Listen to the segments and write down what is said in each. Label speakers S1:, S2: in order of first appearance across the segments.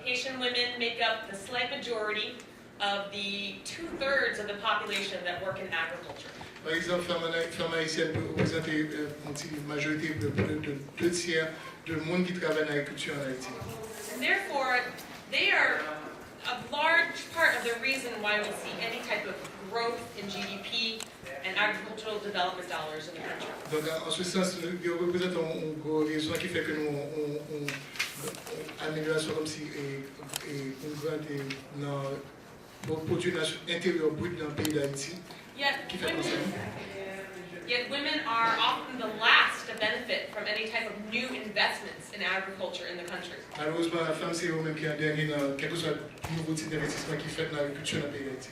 S1: Haitian women make up the slight majority of the 2/3 of the population that work in agriculture.
S2: Par exemple, femmes haïtiennes représentent une majorité de 2/3 de monde qui travaille dans l'agriculture en Haïti.
S1: And therefore, they are a large part of the reason why we see any type of growth in GDP and agricultural development dollars in the country.
S2: Donc, en ce sens, ils représentent une raison qui fait que nous on amélioration comme si une grande produit intérieur brut dans le pays d'Haïti.
S1: Yet women are often the last to benefit from any type of new investments in agriculture in the country.
S2: Malheureusement, la femme c'est eux-mêmes qui est en dernier dans quel que soit le nouveau type d'investissement qui fait dans l'agriculture dans le pays d'Haïti.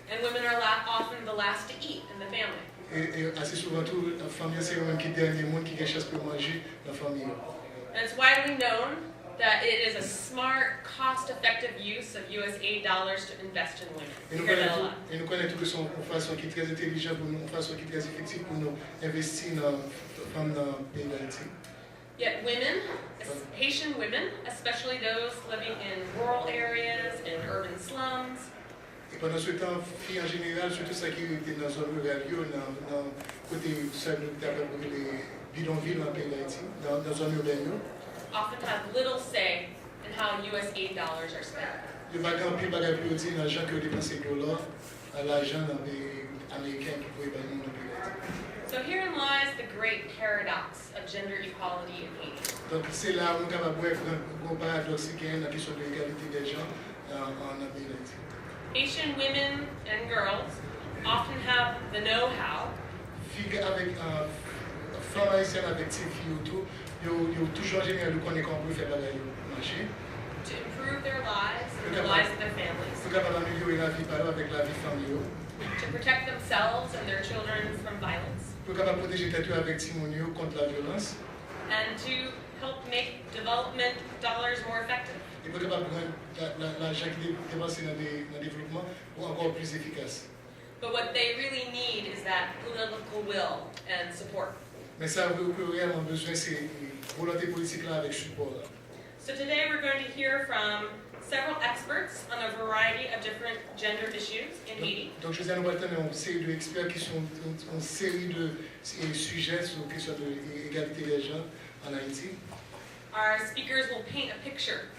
S1: And women are often the last to eat in the family.
S2: Et assez souvent, tout la famille c'est eux-mêmes qui est dernier monde qui a chasse pour manger dans la famille.
S1: And it's widely known that it is a smart, cost-effective use of US aid dollars to invest in women.
S2: Et nous connaissons que c'est une façon qui est très intelligente pour nous, une façon qui est très effective pour nous investir dans les femmes dans le pays d'Haïti.
S1: Yet women, Haitian women, especially those living in rural areas, in urban slums,
S2: et pendant ce temps, filles en général, surtout ceux qui étaient dans la zone rurale, dans le côté les bidonvilles dans le pays d'Haïti, dans la zone urbaine,
S1: often have little say in how US aid dollars are spent.
S2: Le bagage plus dire l'argent que dépensé $, à l'argent dans les Américains qui pouvaient gagner dans le pays d'Haïti.
S1: So herein lies the great paradox of gender equality in Haiti.
S2: Donc c'est là où nous avons un paradoxe qui est la question de l'égalité des gens en pays d'Haïti.
S1: Haitian women and girls often have the know-how.
S2: Filles avec femmes haïtiennes avec ces filles autour. Ils ont toujours génial de connaître comment faire la marché.
S1: To improve their lives and the lives of their families.
S2: Pour capable améliorer la vie par avec la vie familiale.
S1: To protect themselves and their children from violence.
S2: Pour capable protéger tête avec Timonio contre la violence.
S1: And to help make development dollars more effective.
S2: Et pour capable rendre l'argent qui est dépensé dans le développement encore plus efficace.
S1: But what they really need is that political will and support.
S2: Mais ça, vous avez réellement besoin, c'est volonté politique là avec support.
S1: So today we're going to hear from several experts on a variety of different gender issues in Haiti.
S2: Donc je vous ai invité une série d'experts qui sont une série de sujets sur la question de l'égalité des gens en Haïti.
S1: Our speakers will paint a picture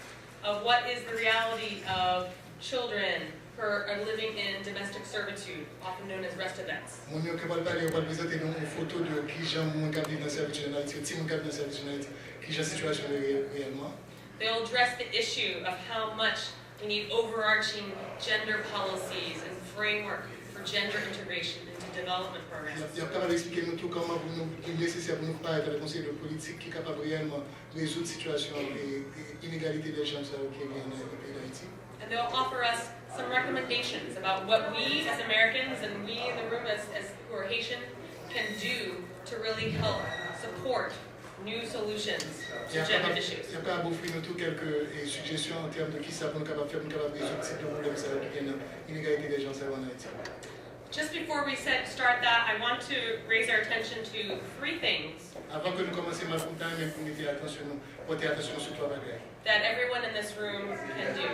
S1: of what is the reality of children who are living in domestic servitude, often known as restaurants.
S2: Mon yo capable parler, on va présenter une photo de qui gens mon cap dans service en Haïti, ti mon cap dans service en Haïti, qui gens situation réellement.
S1: They'll address the issue of how much we need overarching gender policies and framework for gender integration into development programs.
S2: Il y a capable expliquer nous tout comment nous nécessaire pour nous parler de conseil de politique qui capable réellement résoudre situation et inégalité des gens qui est en pays d'Haïti.
S1: And they'll offer us some recommendations about what we as Americans and we in the room as who are Haitian can do to really help support new solutions to gender issues.
S2: Il y a pas à offrir nous quelques suggestions en termes de qui ça pour nous capable faire pour nous capable résoudre ces problèmes ça qui viennent inégalité des gens en Haïti.
S1: Just before we start that, I want to raise our attention to three things.
S2: Avant que nous commencions ma fontaine, mais pour porter attention sur trois bagages.
S1: That everyone in this room can do.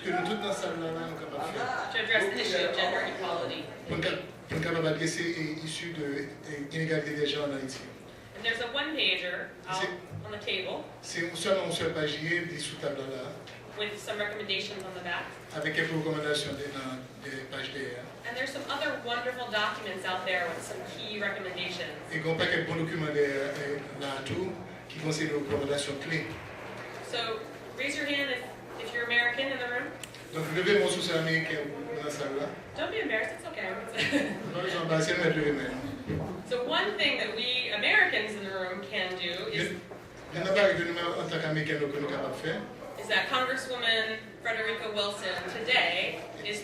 S2: Que nous tous dans cette salle là nous capables de faire.
S1: To address the issue of gender equality.
S2: Pour nous capables d'adresser l'issue de l'inégalité des gens en Haïti.
S1: And there's a one-pager on the table.
S2: C'est seulement une seule page des sous table là.
S1: With some recommendations on the back.
S2: Avec quelques recommandations dans des pages derrière.
S1: And there's some other wonderful documents out there with some key recommendations.
S2: Et qu'on pas quelques bons documents derrière là tout qui concernent les recommandations clés.
S1: So raise your hand if you're American in the room.
S2: Donc levez mon soutien américain dans la salle là.
S1: Don't be embarrassed, it's okay. So one thing that we Americans in the room can do is that Congresswoman Frederica Wilson today is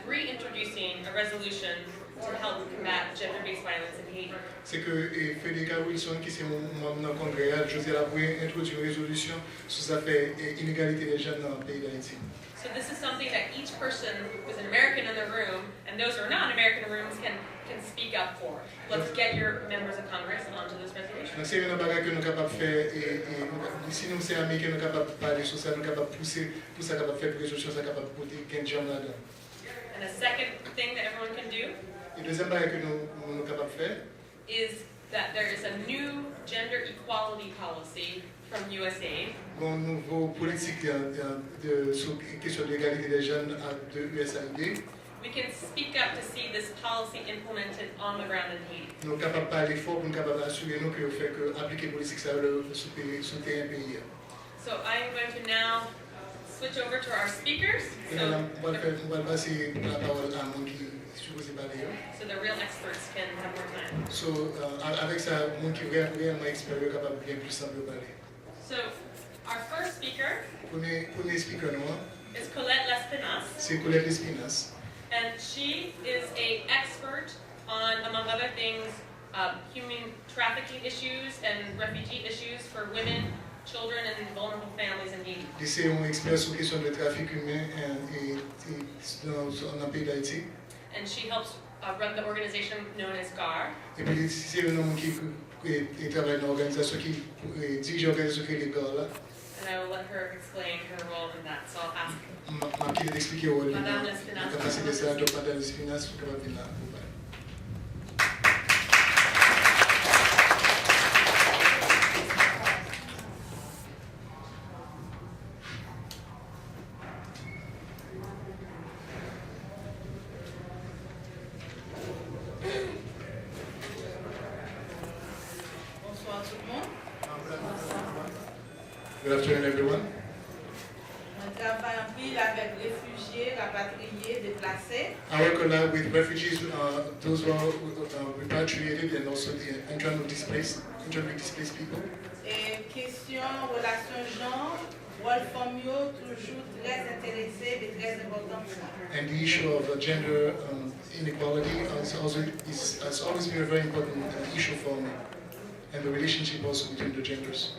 S1: reintroducing a resolution to help combat gender-based violence in Haiti.
S2: C'est que Frederica Wilson, qui est membre du Congrès, a introduit une résolution sur l'affaire inégalité des jeunes dans le pays d'Haïti.
S1: So this is something that each person who is an American in the room, and those who are not American in the rooms, can can speak up for. Let's get your members of Congress onto this resolution.
S2: Donc c'est une bagarre que nous sommes capables de faire et si nous sommes américains, nous sommes capables de parler sur ça, nous sommes capables de pousser pour ça, capable de faire quelque chose, capable de porter gain de jambes là-dedans.
S1: And the second thing that everyone can do
S2: Et deuxième bagarre que nous sommes capables de faire
S1: is that there is a new gender equality policy from USAID.
S2: Une nouvelle politique sur la question de l'égalité des jeunes de USAID.
S1: We can speak up to see this policy implemented on the ground in Haiti.
S2: Nous sommes capables de parler fort pour nous capables d'assurer nous que fait que appliquer la politique sur le terrain pays.
S1: So I am going to now switch over to our speakers.
S2: On va passer la parole à mon qui supposé parler.
S1: So the real experts can have more time.
S2: So avec ça, mon qui réellement expert capable de bien plus simple parler.
S1: So our first speaker
S2: Premier speaker nous
S1: is Colette Lespinasse.
S2: c'est Colette Lespinasse.
S1: And she is an expert on, among other things, human trafficking issues and refugee issues for women, children, and vulnerable families in Haiti.
S2: C'est un expert sur la question du trafic humain dans le pays d'Haïti.
S1: And she helps run the organization known as GARR.
S2: Et puis c'est un homme qui travaille dans l'organisation qui dirige l'organisation qui est GARR.
S1: And I will let her explain her role in that. So I'll ask
S2: Je vais expliquer au rôle de
S1: Madame Lespinasse.
S2: la capacité de sénateur Madame Lespinasse pour qu'elle vienne là.
S3: Bonsoir tout le monde.
S2: Good afternoon, everyone.
S3: On travaille en pile avec réfugiés, rapatriés, déplacés.
S2: I work a lot with refugees, those who are repatriated and also the internally displaced people.
S3: Et question, relation genre, rôle familial, toujours très intéressé et très important pour moi.
S2: And the issue of gender inequality has always been a very important issue for me. And the relationship also between the genders.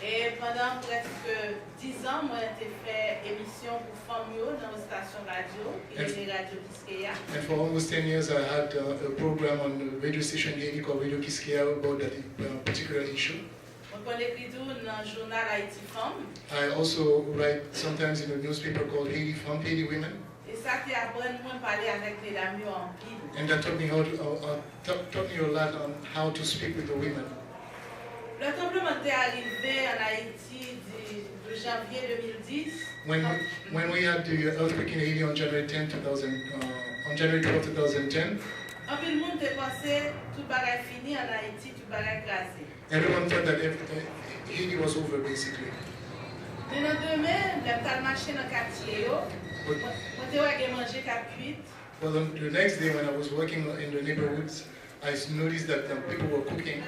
S3: Et pendant presque 10 ans, moi j'ai fait émission pour familial dans une station radio, qui est les Radio Kiskeya.
S2: And for almost 10 years, I had a program on the radio station in Haiti called Radio Kiskeya about that particular issue.
S3: On écrit tout dans le journal Haiti Femme.
S2: I also write sometimes in a newspaper called Haiti Femme, Haiti Women.
S3: Et ça qui apprend moi parler avec les dames en pile.
S2: And that taught me a lot on how to speak with the women.
S3: Le tremblement de terre arrivé en Haïti de janvier 2010.
S2: When we had the earthquake in Haiti on January 12, 2010,
S3: En plus, le monde a pensé tout bagaille fini en Haïti, tout bagaille crasé.
S2: everyone thought that Haiti was over basically.
S3: Mais dans demain, le tas marché dans le quartier, on a mangé cap cuite.
S2: Well, the next day when I was working in the neighborhoods, I noticed that people were cooking.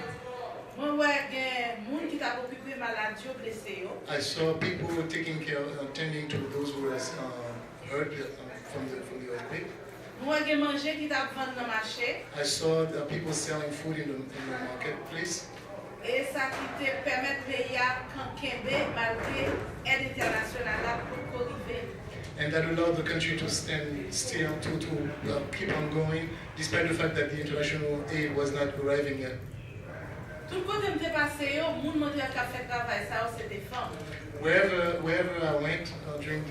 S3: Moi, gens qui t'a occupé maladie ou blessé.
S2: I saw people taking care, tending to those who were hurt from the earthquake.
S3: Moi, manger qui t'a vendu dans le marché.
S2: I saw the people selling food in the marketplace.
S3: Et ça qui te permet de payer quand Kembe malgré l'aide internationale pour arriver.
S2: And that allowed the country to stand still, to keep on going, despite the fact that the international aid was not arriving yet.
S3: Tout le côté m'était passé, le monde m'a dit qu'à faire travail ça, c'était femmes.
S2: Wherever I went during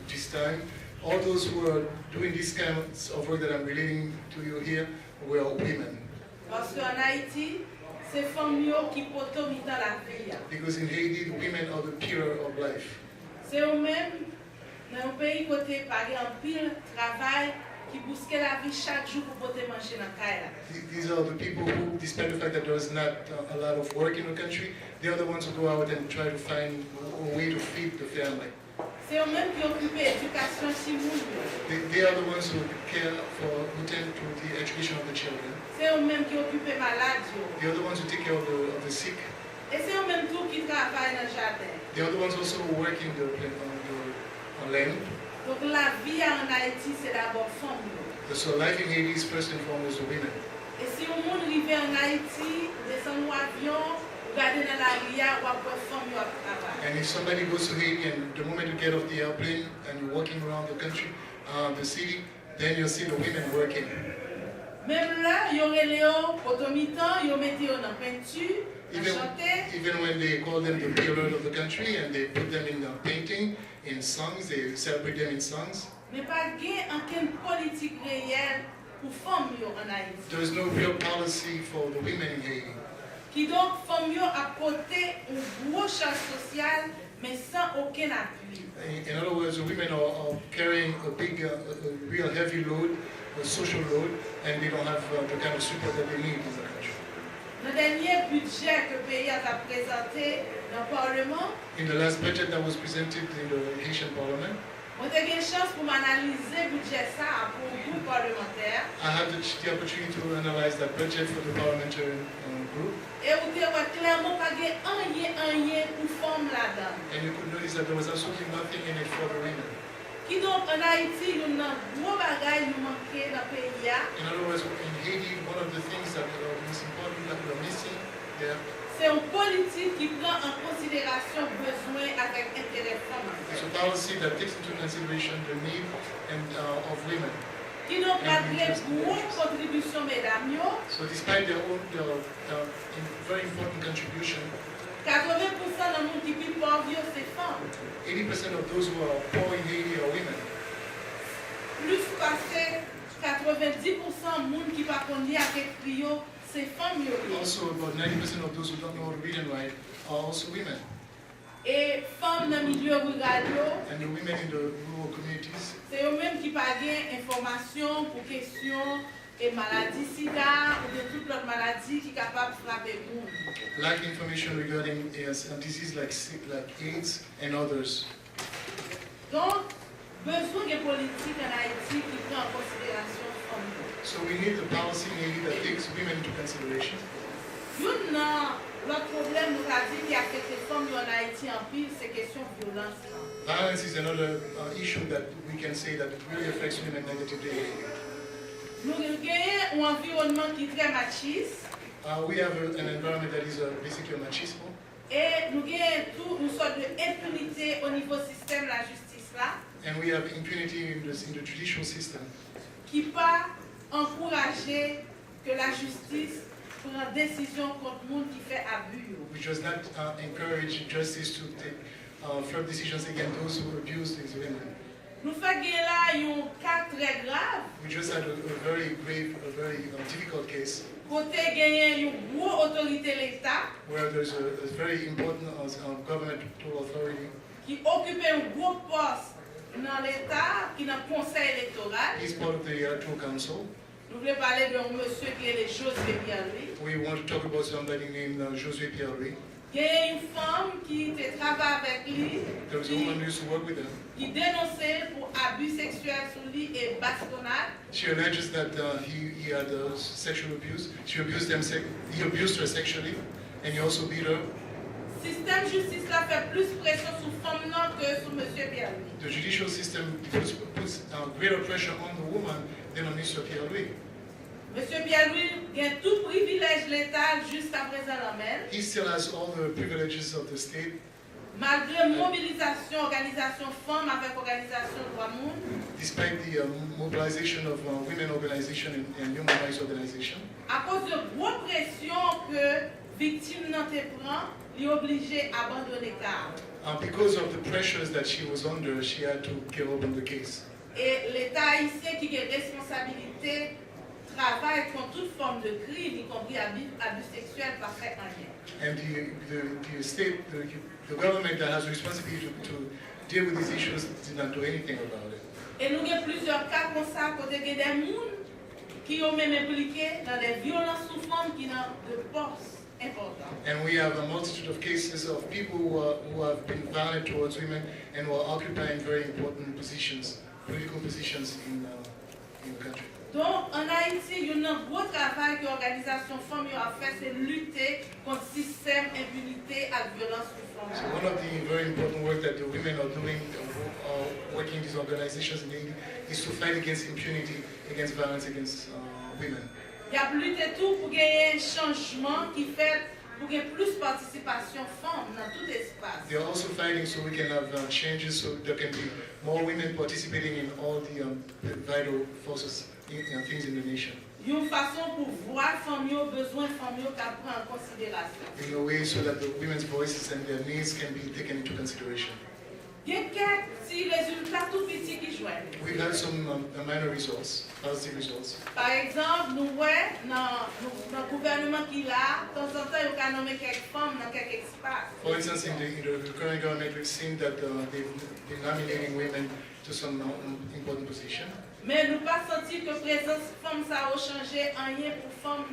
S2: this time, all those who were doing this kind of work that I'm relating to you here were women.
S3: Parce qu'en Haïti, c'est les femmes qui portent dans la vie.
S2: Because in Haiti, the women are the pillar of life.
S3: C'est eux-mêmes, dans un pays côté pareil en pile travail, qui busquent la vie chaque jour pour porter manger dans la caille.
S2: These are the people who, despite the fact that there is not a lot of work in the country, they are the ones who go out and try to find a way to feed the family.
S3: C'est eux-mêmes qui occupent l'éducation civile.
S2: They are the ones who tend to the education of the children.
S3: C'est eux-mêmes qui occupent les malades.
S2: They are the ones who take care of the sick.
S3: Et c'est eux-mêmes tout qui travaillent dans le jardin.
S2: They are the ones also who work on land.
S3: Donc la vie en Haïti, c'est d'abord femme.
S2: So life in Haiti is first and foremost the women.
S3: Et si on monde arrive en Haïti, descend en avion, regarder dans la ria, ou après femme qui travaille.
S2: And if somebody goes to Haiti and the moment you get off the airplane and you're walking around the country, the city, then you'll see the women working.
S3: Même là, ils ont relé potomitan, ils ont mis dans peinture,
S2: Even when they call them the pillars of the country and they put them in painting, in songs, they celebrate them in songs.
S3: Mais pas aucune politique réelle pour femmes en Haïti.
S2: There is no real policy for the women in Haiti.
S3: Qui donc femmes apporté un gros charge social, mais sans aucun appui.
S2: In other words, the women are carrying a big, a real heavy load, a social load, and they don't have the kind of support that they need in the country.
S3: Le dernier budget que le pays a présenté dans le Parlement,
S2: in the last budget that was presented in the Haitian Parliament,
S3: on a eu une chance pour analyser le budget ça pour le groupe parlementaire.
S2: I had the opportunity to analyze that budget for the parliamentary group.
S3: Et vous voyez clairement pas rien pour femmes là-dedans.
S2: And you could notice that there was absolutely nothing in it for the women.
S3: Qui donc en Haïti, nous avons gros bagages nous manquer dans le pays.
S2: In other words, in Haiti, one of the things that are most important that we are missing there
S3: c'est une politique qui prend en considération besoin avec intérêt femmes.
S2: is a policy that takes into consideration the need of women.
S3: Qui donc malgré grosse contribution mesdames,
S2: So despite their own very important contribution,
S3: 80% dans le monde qui vit pauvre, c'est femmes.
S2: 80% of those who are poor in Haiti are women.
S3: Plus passé 90% du monde qui va connaître avec trio, c'est femmes.
S2: Also, about 90% of those who don't know how to read and write are also women.
S3: Et femmes dans le milieu rural,
S2: And the women in the rural communities,
S3: c'est eux-mêmes qui pagent information pour questions et maladies sida ou de toute autre maladie qui est capable de frapper le monde.
S2: lack information regarding diseases like AIDS and others.
S3: Donc, besoin de politique en Haïti qui prend en considération les femmes.
S2: So we need the policy in Haiti that takes women into consideration.
S3: L'autre problème, nous avons dit, qui affecte les femmes en Haïti en pile, c'est la question de violence.
S2: Violence is another issue that we can say that really affects women negatively.
S3: Nous avons un environnement qui est très machiste.
S2: We have an environment that is basically machismo.
S3: Et nous avons une sorte d'impunité au niveau du système de la justice là.
S2: And we have impunity in the judicial system.
S3: Qui pas encourager que la justice prenne décision contre le monde qui fait abus.
S2: Which does not encourage justice to take firm decisions against those who abuse these women.
S3: Nous faisons là un cas très grave.
S2: We just had a very grave, a very difficult case.
S3: Côté gagné une grosse autorité l'État.
S2: Where there's a very important governmental authority.
S3: Qui occupe un gros poste dans l'État, qui est dans le conseil électoral.
S2: He's part of the electoral council.
S3: Nous voulons parler d'un monsieur qui est Josué Pierre-Louis.
S2: We want to talk about somebody named Josué Pierre-Louis.
S3: Il y a une femme qui travaille avec lui.
S2: There was a woman who used to work with him.
S3: Qui dénonçait pour abus sexuels sur lui et bastonnade.
S2: She alleges that he had sexual abuse. He abused her sexually, and he also beat her.
S3: Le système justice là fait plus pression sur femme que sur monsieur Pierre-Louis.
S2: The judicial system puts greater pressure on the woman than on Mr. Pierre-Louis.
S3: Monsieur Pierre-Louis a tout privilège l'État jusqu'à présent la même.
S2: He still has all the privileges of the state.
S3: Malgré mobilisation, organisation femmes avec organisation droit monde.
S2: Despite the mobilization of women organization and human rights organization.
S3: À cause de grosses pressions que victime n'en te prend, il est obligé d'abandonner car.
S2: Because of the pressures that she was under, she had to give up on the case.
S3: Et l'État haïtien qui a responsabilité travaille contre toute forme de crime, y compris abus sexuels, pas fait rien.
S2: And the state, the government that has responsibility to deal with these issues did not do anything about it.
S3: Et nous avons plusieurs cas comme ça, côté des gens qui ont même impliqué dans des violences sous femmes qui ont de postes importants.
S2: And we have a multitude of cases of people who have been violent towards women and who are occupying very important positions, political positions in the country.
S3: Donc, en Haïti, il y a un gros travail que l'organisation femmes a fait, c'est lutter contre le système impunité et la violence sur femmes.
S2: So one of the very important work that the women are doing, working these organizations in Haiti, is to fight against impunity, against violence against women.
S3: Il y a lutté tout pour gagner un changement qui fait pour qu'il y ait plus de participation femmes dans tout espace.
S2: They are also fighting so we can have changes, so there can be more women participating in all the vital forces, things in the nation.
S3: une façon pour voir famille, besoin famille qu'à prendre en considération.
S2: In a way so that the women's voices and their needs can be taken into consideration.
S3: Il y a quelques petits résultats tout petits qui joignent.
S2: We've had some minor results, positive results.
S3: Par exemple, nous voyons dans le gouvernement qui est là, de temps en temps, il y a nommé quelques femmes dans quelques espaces.
S2: For instance, in the current government, we've seen that they've been nominating women to some important positions.
S3: Mais nous pas senti que la présence de femmes ça a changé rien pour femmes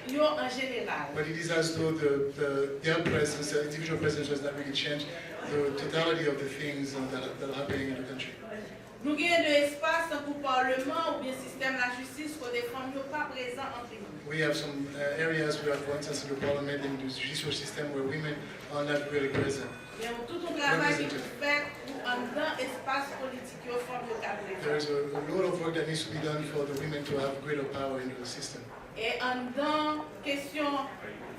S3: en général.
S2: But it is as though their presence, their individual presence, has not really changed the totality of the things that are happening in the country.
S3: Nous avons de l'espace pour le Parlement ou bien le système de la justice pour des femmes qui ne sont pas présentes en pays.
S2: We have some areas where, for instance, in the parliament and the judicial system where women are not really present.
S3: Il y a tout un travail qui est fait pour un grand espace politique aux femmes qui sont présentes.
S2: There is a lot of work that needs to be done for the women to have greater power in the system.
S3: Et dans question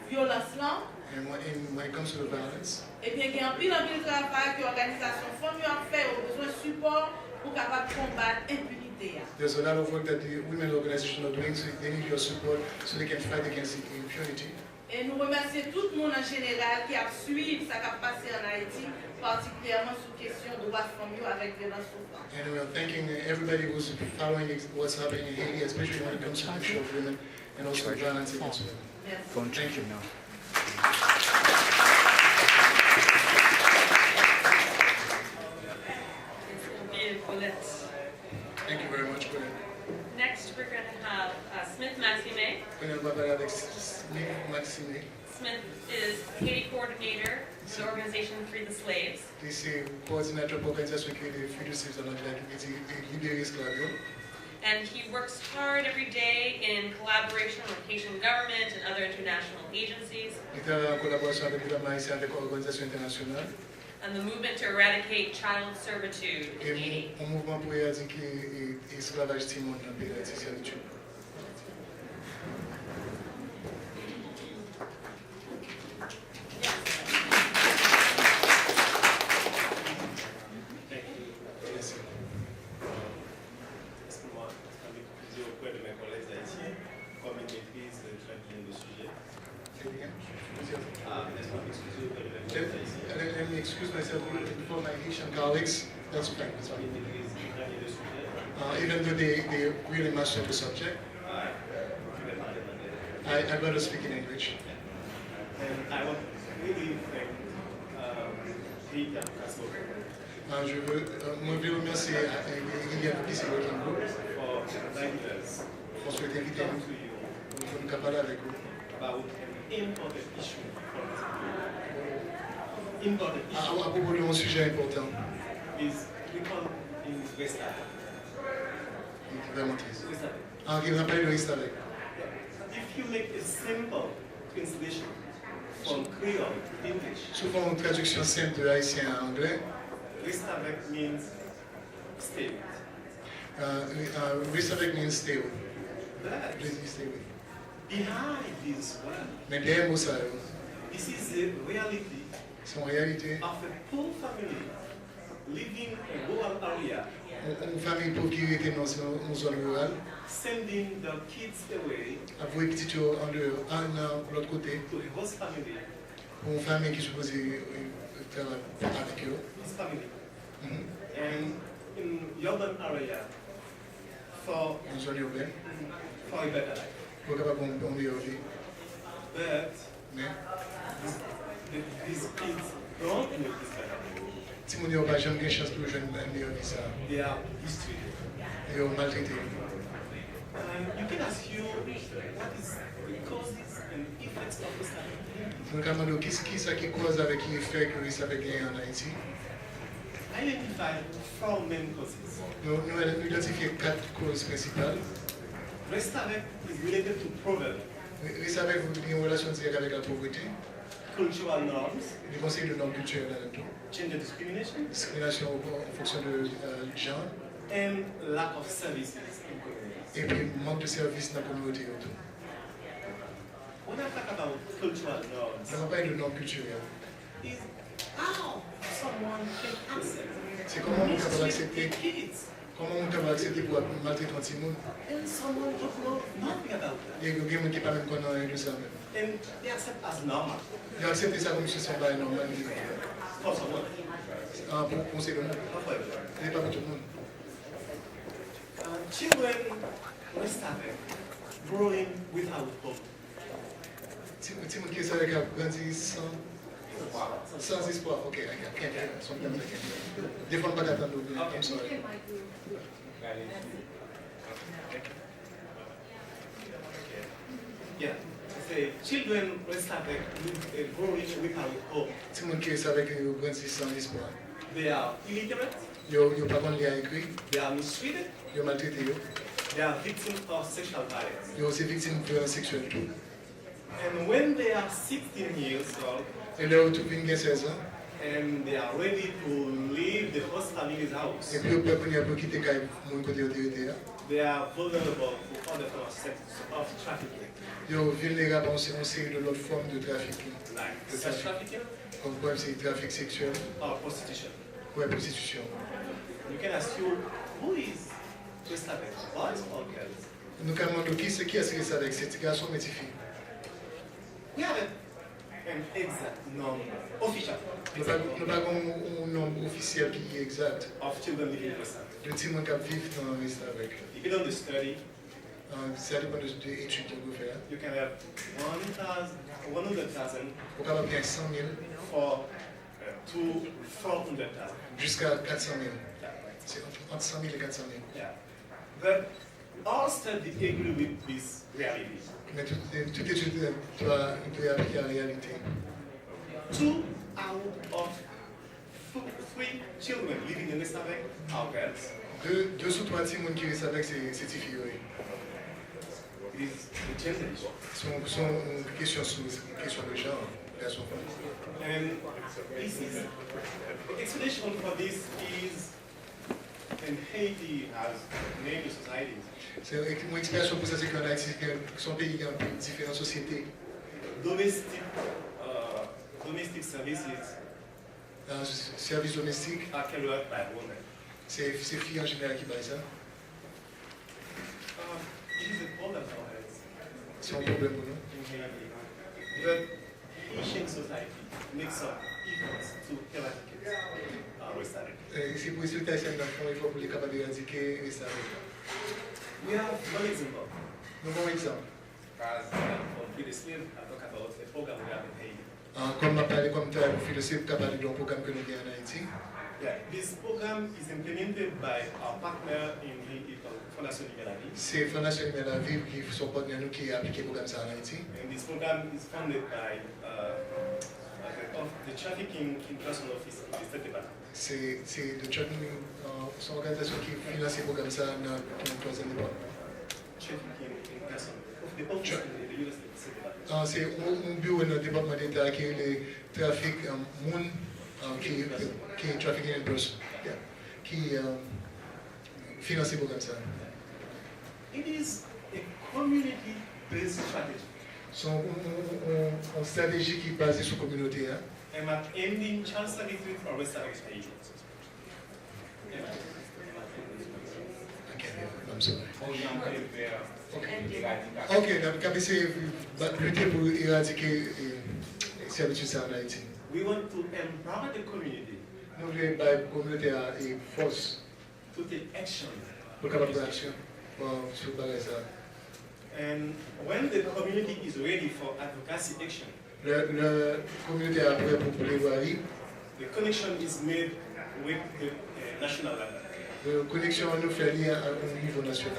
S3: violence là,
S2: And when it comes to the violence,
S3: eh bien, il y a un pile travail que l'organisation femmes a fait au besoin de support pour capable combattre l'impunité.
S2: there's a lot of work that the women organizations are doing, so they need your support so they can fight against impunity.
S3: Et nous remercions tout le monde en général qui a suivi ce qui a passé en Haïti, particulièrement sur la question de droits de femmes avec violence souffrance.
S2: And we are thanking everybody who's following what's happening in Haiti, especially when it comes to the issue of women and also violence against women.
S3: Merci.
S2: Thank you.
S1: Colette.
S2: Thank you very much, Colette.
S1: Next, we're going to have Maximé.
S2: Maximé.
S1: Smith is Haiti coordinator of the organization Free the Slaves.
S2: Este coordonator para a organização que ele fugitives da Libéria Escravo.
S1: And he works hard every day in collaboration with Haitian government and other international agencies.
S2: Ele está em colaboração com o governo haitiano e com a organização internacional.
S1: And the movement to eradicate child servitude in Haiti.
S2: Mouvement pour éradiquer l'esclavage timon dans le pays d'Haïti. Let me excuse myself before my Haitian colleagues. That's fine. That's fine. Even though they really master the subject, I'm going to speak in English.
S4: And I want to really thank Haiti Advocacy
S2: Je veux remercier Advocacy Working Group
S4: for inviting us
S2: pour souhaiter inviter
S4: to
S2: nous pour nous parler avec vous
S4: about an important issue for us. Important
S2: à
S4: issue
S2: propos d'un sujet important.
S4: is we call in West Africa. West Africa.
S2: Qui nous rappelle le risque avec.
S4: If you make a simple translation from Creole to English,
S2: Souvent une traduction simple de haïtien à anglais.
S4: Restavek means stay with.
S2: Restavek means stay with.
S4: But
S2: Please stay with.
S4: behind this word,
S2: Mais derrière mot ça,
S4: this is the reality
S2: c'est en réalité
S4: of a poor family living in a rural area,
S2: une famille pauvre qui était dans une zone rurale,
S4: sending their kids away
S2: a voué petit en dehors, de l'autre côté,
S4: to a host family,
S2: pour une famille qui supposait faire avec eux.
S4: his family, and in urban area for
S2: Une zone urbaine,
S4: a better life.
S2: pour capable de meilleure vie.
S4: But
S2: Mais
S4: these kids don't make this better life.
S2: si mon n'a pas jamais eu chance pour jouer une meilleure vie, ça,
S4: They are mistreated.
S2: ils ont maltraité.
S4: You can ask you what is the causes and effects of this kind of thing.
S2: Donc, à mon qui ça qui cause avec qui fait que ça avait gagné en Haïti?
S4: Identify 4 main causes.
S2: Nous identifions 4 causes principales.
S4: Restavek is related to proverb,
S2: Vous savez, vous avez une relation directe avec la pauvreté,
S4: cultural norms,
S2: les conseils de normes culturelles là-dedans,
S4: gender discrimination,
S2: discrimination en fonction de genre,
S4: and lack of services in communities.
S2: et puis manque de services dans la communauté autour.
S4: When I talk about cultural norms,
S2: Ça va pas être de normes culturelles.
S4: is how someone can accept
S2: C'est comment on peut
S4: mistreat
S2: accepter
S4: the kids
S2: Comment on peut accepter pour maltraiter un petit monde?
S4: And someone don't know nothing about that.
S2: Et il y a des gens qui ne parlent même pas de ça même.
S4: And they accept as normal.
S2: Ils acceptent ça comme si c'est pas normal.
S4: For someone.
S2: Pour ces gens.
S4: Not for everyone.
S2: Ce n'est pas pour tout le monde.
S4: Children were started growing without hope.
S2: Petit monde qui est avec un grandi sans espoir. Ok, I can't hear. Sometimes I can't hear. Des fois, pas d'attendre. I'm sorry.
S4: Yeah. Say children were started growing without hope.
S2: Petit monde qui est avec un grandi sans espoir.
S4: They are illiterate.
S2: Ils ne pas lire et écrire.
S4: They are mistreated.
S2: Ils sont maltraités.
S4: They are victims of sexual violence.
S2: Ils sont aussi victimes de violences sexuelles.
S4: And when they are 16 years old,
S2: Et là, tout le monde a 16 ans.
S4: and they are ready to leave the host family's house,
S2: Et puis, on peut venir pour quitter mon côté autorité.
S4: they are vulnerable to other forms of trafficking,
S2: Ils sont vulnérables à une série de l'autre forme de trafic.
S4: like sex trafficking
S2: Comme quoi, c'est trafic sexuel
S4: or prostitution.
S2: ou la prostitution.
S4: You can assume who is prostituted, boys or girls.
S2: Nous avons demandé qui a fait ça avec ces petits garçons et ces filles.
S4: We have an exact number, official,
S2: Nous n'avons pas un nombre officiel qui est exact
S4: of children living in Western.
S2: de petits monde qui vivent dans le reste avec.
S4: Depending on the study,
S2: Ça dépend de l'étude qu'on peut faire.
S4: you can have 100,000
S2: On peut avoir bien 100 000
S4: for to 400,000.
S2: jusqu'à 400 000. C'est entre 100 000 et 400 000.
S4: Yeah. But all studies agree with this reality.
S2: Mais toute étude doit appliquer à la réalité.
S4: 2 out of 3 children living in West Africa are girls.
S2: Deux sur trois petits monde qui restent avec ces filles.
S4: It is the gender issue.
S2: C'est une question de genre. Garçon.
S4: And this is, the explanation for this is, in Haiti has many societies.
S2: C'est une explication pour ça, c'est qu'en Haïti, son pays a différentes sociétés.
S4: Domestic services
S2: Services domestiques,
S4: are carried out by women.
S2: c'est filles en général qui baillent ça.
S4: It is a problem for us
S2: C'est un problème pour nous.
S4: in Haiti. The Haitian society makes some efforts to eradicate West Africa.
S2: C'est pour les Haïtiens, dans le fond, il faut pour les capables d'éradiquer et ça.
S4: We have one example.
S2: Nous avons un exemple.
S4: As on Free the Slave, I talk about a program we have in Haiti.
S2: Comme on a parlé comme tu as fait le CEP, capable d'un programme que nous avons en Haïti.
S4: Yeah, this program is implemented by our partner in Haiti called Fondation de la Vie.
S2: C'est Fondation de la Vie qui sont partenaires nous qui a appliqué le programme ça en Haïti.
S4: And this program is funded by the Trafficking in Person Office of the State Department.
S2: C'est le tracking, c'est une organisation qui finance le programme ça dans le troisième département.
S4: Trafficking in Person of the Office of the US State Department.
S2: C'est un bureau dans le département d'État qui est le trafic monde qui est trafficking in person, qui finance le programme ça.
S4: It is a community-based strategy.
S2: C'est une stratégie qui est basée sur la communauté.
S4: I'm at ending child servitude for West Africa Haiti.
S2: I'm sorry.
S4: Okay.
S2: Ok, donc on essaie de lutter pour éradiquer les servitudes en Haïti.
S4: We want to empower the community
S2: Nous voulons que la communauté ait force
S4: to take action.
S2: pour capable d'action sur le bagage.
S4: And when the community is ready for advocacy action,
S2: La communauté est prête pour plaidoyer.
S4: the connection is made with the national level.
S2: La connexion nous fait lier au niveau national.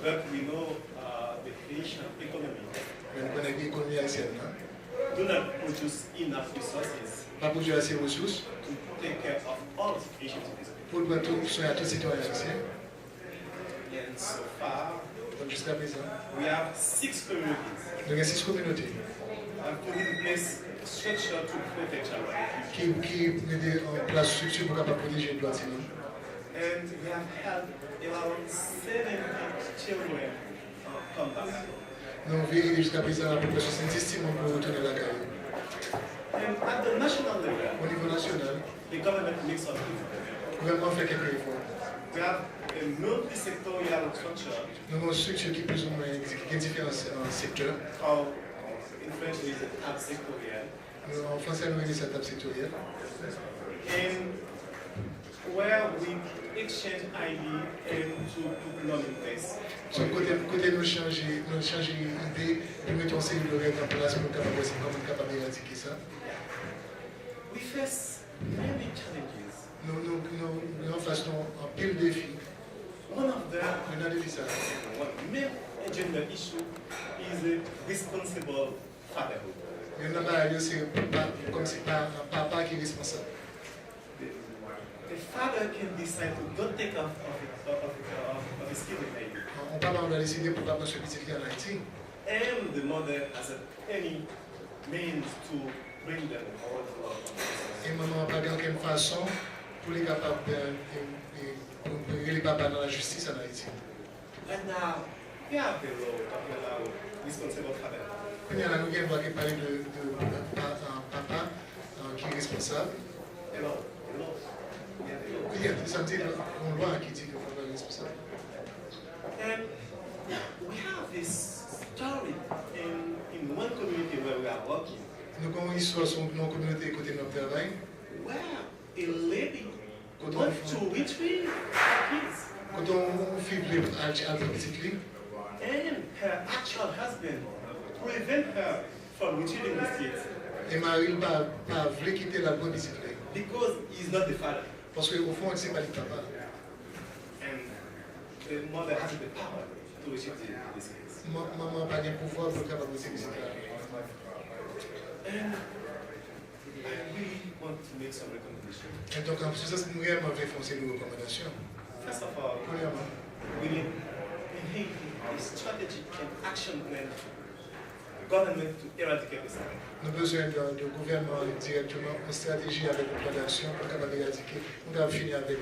S4: But we know the Haitian economy
S2: Mais nous connaissons l'économie haïtienne.
S4: do not produce enough resources
S2: Pas pour assez de ressources
S4: to take care of all Haitian citizens.
S2: pour prendre soin à tous les citoyens haïtiens.
S4: And so far,
S2: Donc jusqu'à présent,
S4: we have 6 communities
S2: nous avons 6 communautés
S4: that put in place structure to protect child rights.
S2: qui mettent en place structure pour capable protéger les droits de l'homme.
S4: And we have had around 70 children come back.
S2: Nous avons vérifié jusqu'à présent à peu près 70 pour retourner à la caille.
S4: And at the national level,
S2: Au niveau national,
S4: the government makes some effort.
S2: le gouvernement fait quelques efforts.
S4: The we have a multi-sectorial structure.
S2: Nous avons une structure qui est plus ou moins qui est différents secteurs.
S4: Called, in French, it is a table sectorielle.
S2: En français, nous avons cette table sectorielle.
S4: And where we exchange ideas and to put them in place.
S2: Sur le côté nous changer d'idée, nous mettons une série de règles en place pour comment nous capable d'éradiquer ça.
S4: We face many challenges.
S2: Nous faisons un pile de défis.
S4: One of them,
S2: One
S4: main agenda issue is a responsible fatherhood.
S2: Il y en a c'est comme si un papa qui est responsable.
S4: The father can decide to not take off of his kid in Haiti.
S2: On parle on va décider pour pas prendre ce petit en Haïti.
S4: And the mother has any means to bring them all.
S2: Et maman n'a pas d'aucune façon pour les capables de les papas dans la justice en Haïti.
S4: And now, we have the law talking about responsible father.
S2: Il y a nous qui parler de papa qui est responsable.
S4: Hello.
S2: Il y a une loi qui dit que papa est responsable.
S4: And we have this story in one community where we are working.
S2: Nous avons une histoire sur nos communautés côté de notre travail.
S4: Where a lady wants to retrieve her kids.
S2: Quand on fait le petit
S4: And her actual husband prevent her from retrieving his kids.
S2: et Marie ne voulait quitter la bonne petite
S4: Because he's not the father.
S2: parce qu'au fond, c'est pas le papa.
S4: And the mother has the power to retrieve these kids.
S2: Maman n'a pas de pouvoir pour capable de s'exécuter.
S4: And I really want to make some recommendations.
S2: Et donc, en plus, ça, nous réellement fait foncer nos recommandations.
S4: First of all,
S2: Premièrement,
S4: we need in Haiti a strategic and action plan the government to eradicate this.
S2: nous avons besoin de gouvernement directement, une stratégie avec un plan d'action pour capable d'éradiquer. On va finir avec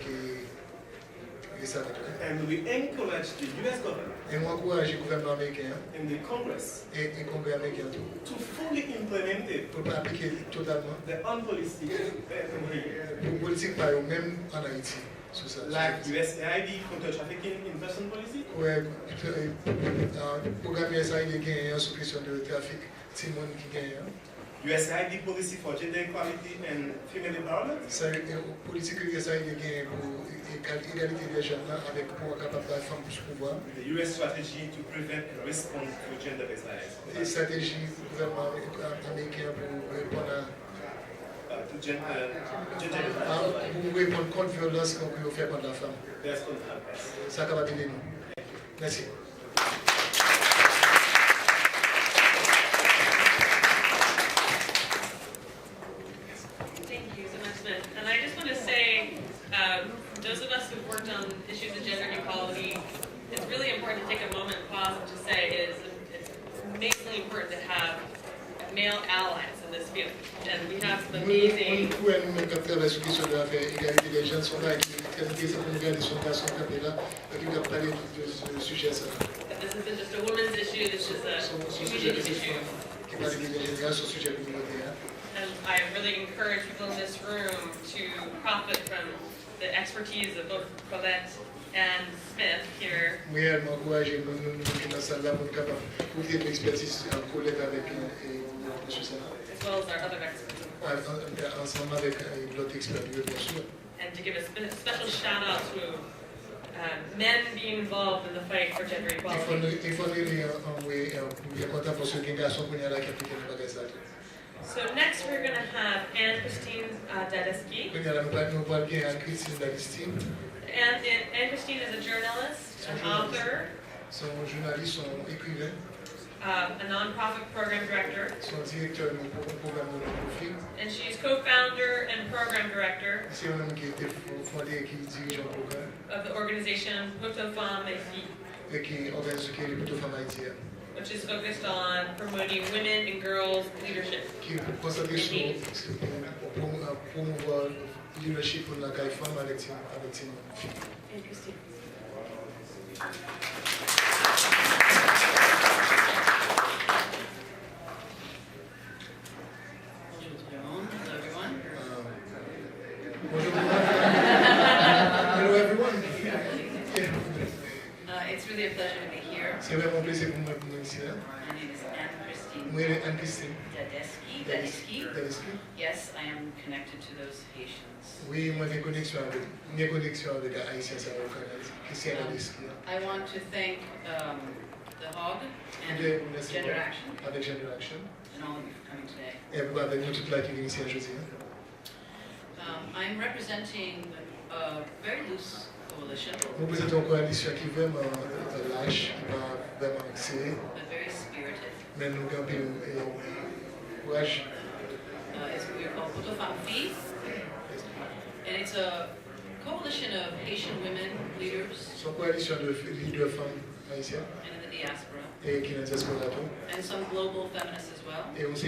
S2: les attaques.
S4: And we encourage the US government
S2: Et on encourage le gouvernement américain
S4: and the Congress
S2: et le Congrès américain
S4: to fully implement it,
S2: pour pas appliquer totalement
S4: the own policy in Haiti.
S2: pour politique par eux-mêmes en Haïti. Sur ça.
S4: Like USAID counter-trafficking in person policy,
S2: Ouais, programme USAID gagne sous question de trafic, c'est le monde qui gagne.
S4: USAID policy for gender equality and female empowerment,
S2: Ça politique USAID gagne pour égalité des jeunes avec pour capable de femmes plus pouvoir.
S4: the US strategy to prevent and respond to gender-based violence.
S2: Des stratégies du gouvernement américain pour répondre à
S4: To gender-based
S2: pour répondre contre la violence qu'on peut faire contre la femme.
S4: There's going to help us.
S2: Ça va aider nous. Merci.
S1: Thank you so much, Smith. And I just want to say, those of us who've worked on issues of gender equality, it's really important to take a moment and pause and to say it's amazingly important to have male allies in this field. And we have some amazing...
S2: Nous pouvons nous travailler sur la question de l'égalité des jeunes sont là et qui très intéressés pour nous regarder son gars, son capé là, et qui va parler de ce sujet.
S1: This isn't just a women's issue, this is a community issue.
S2: Qui parle des général, son sujet communautaire.
S1: And I really encourage people in this room to profit from the expertise of both Colette and Smith here.
S2: Moi, elle m'a encouragé, nous dans cette salle-là pour capable profiter de l'expertise en Colette avec M. Sana.
S1: As well as our other experts, of course.
S2: Ensemble avec l'autre expert, bien sûr.
S1: And to give a special shout out to men being involved in the fight for gender equality.
S2: Il faut nous content pour ceux qui ont garçons qui ont là qui appliquent le bagage.
S1: So next we're going to have Anne-Christine Dadeski.
S2: Nous parlons bien Anne-Christine Dadeski.
S1: Anne-Christine is a journalist, an author,
S2: Son journaliste, son écrivain,
S1: a non-profit program director,
S2: son directeur du programme de non-profit.
S1: and she's co-founder and program director
S2: C'est un homme qui a été fondé et qui dirige un programme
S1: of the organization PotoFanplus.Fi,
S2: et qui organise le PotoFanm Haiti,
S1: which is focused on promoting women and girls leadership.
S2: qui est concentré sur promouvoir le leadership pour la femme avec ses filles.
S1: Anne-Christine.
S5: Hello everyone.
S2: Bonjour. Hello everyone.
S5: really a pleasure to be here.
S2: C'est vraiment un plaisir pour moi ici.
S5: My name is Anne-Christine
S2: Moi, Anne-Christine.
S5: Dadeski. Yes, I am connected to those Haitians.
S2: Oui, moi j'ai connexion avec les Haïtiens, ça va Christian Dadeski.
S5: I want to thank the HAWG and Gender Action
S2: Avec Gender Action.
S5: and all of you for coming today.
S2: Et avec nous toute la qui vient ici aujourd'hui.
S5: I'm representing a very loose coalition,
S2: Nous présentons une coalition qui est vraiment lâche, qui va vraiment serrée,
S5: but very spirited.
S2: mais nous avons courage.
S5: We're called PotoFanM+Fi, and it's a coalition of Haitian women leaders
S2: C'est une coalition de leaders femmes haïtiennes
S5: and in the diaspora,
S2: et qui est dans la diaspora
S5: and some global feminists as well.
S2: et aussi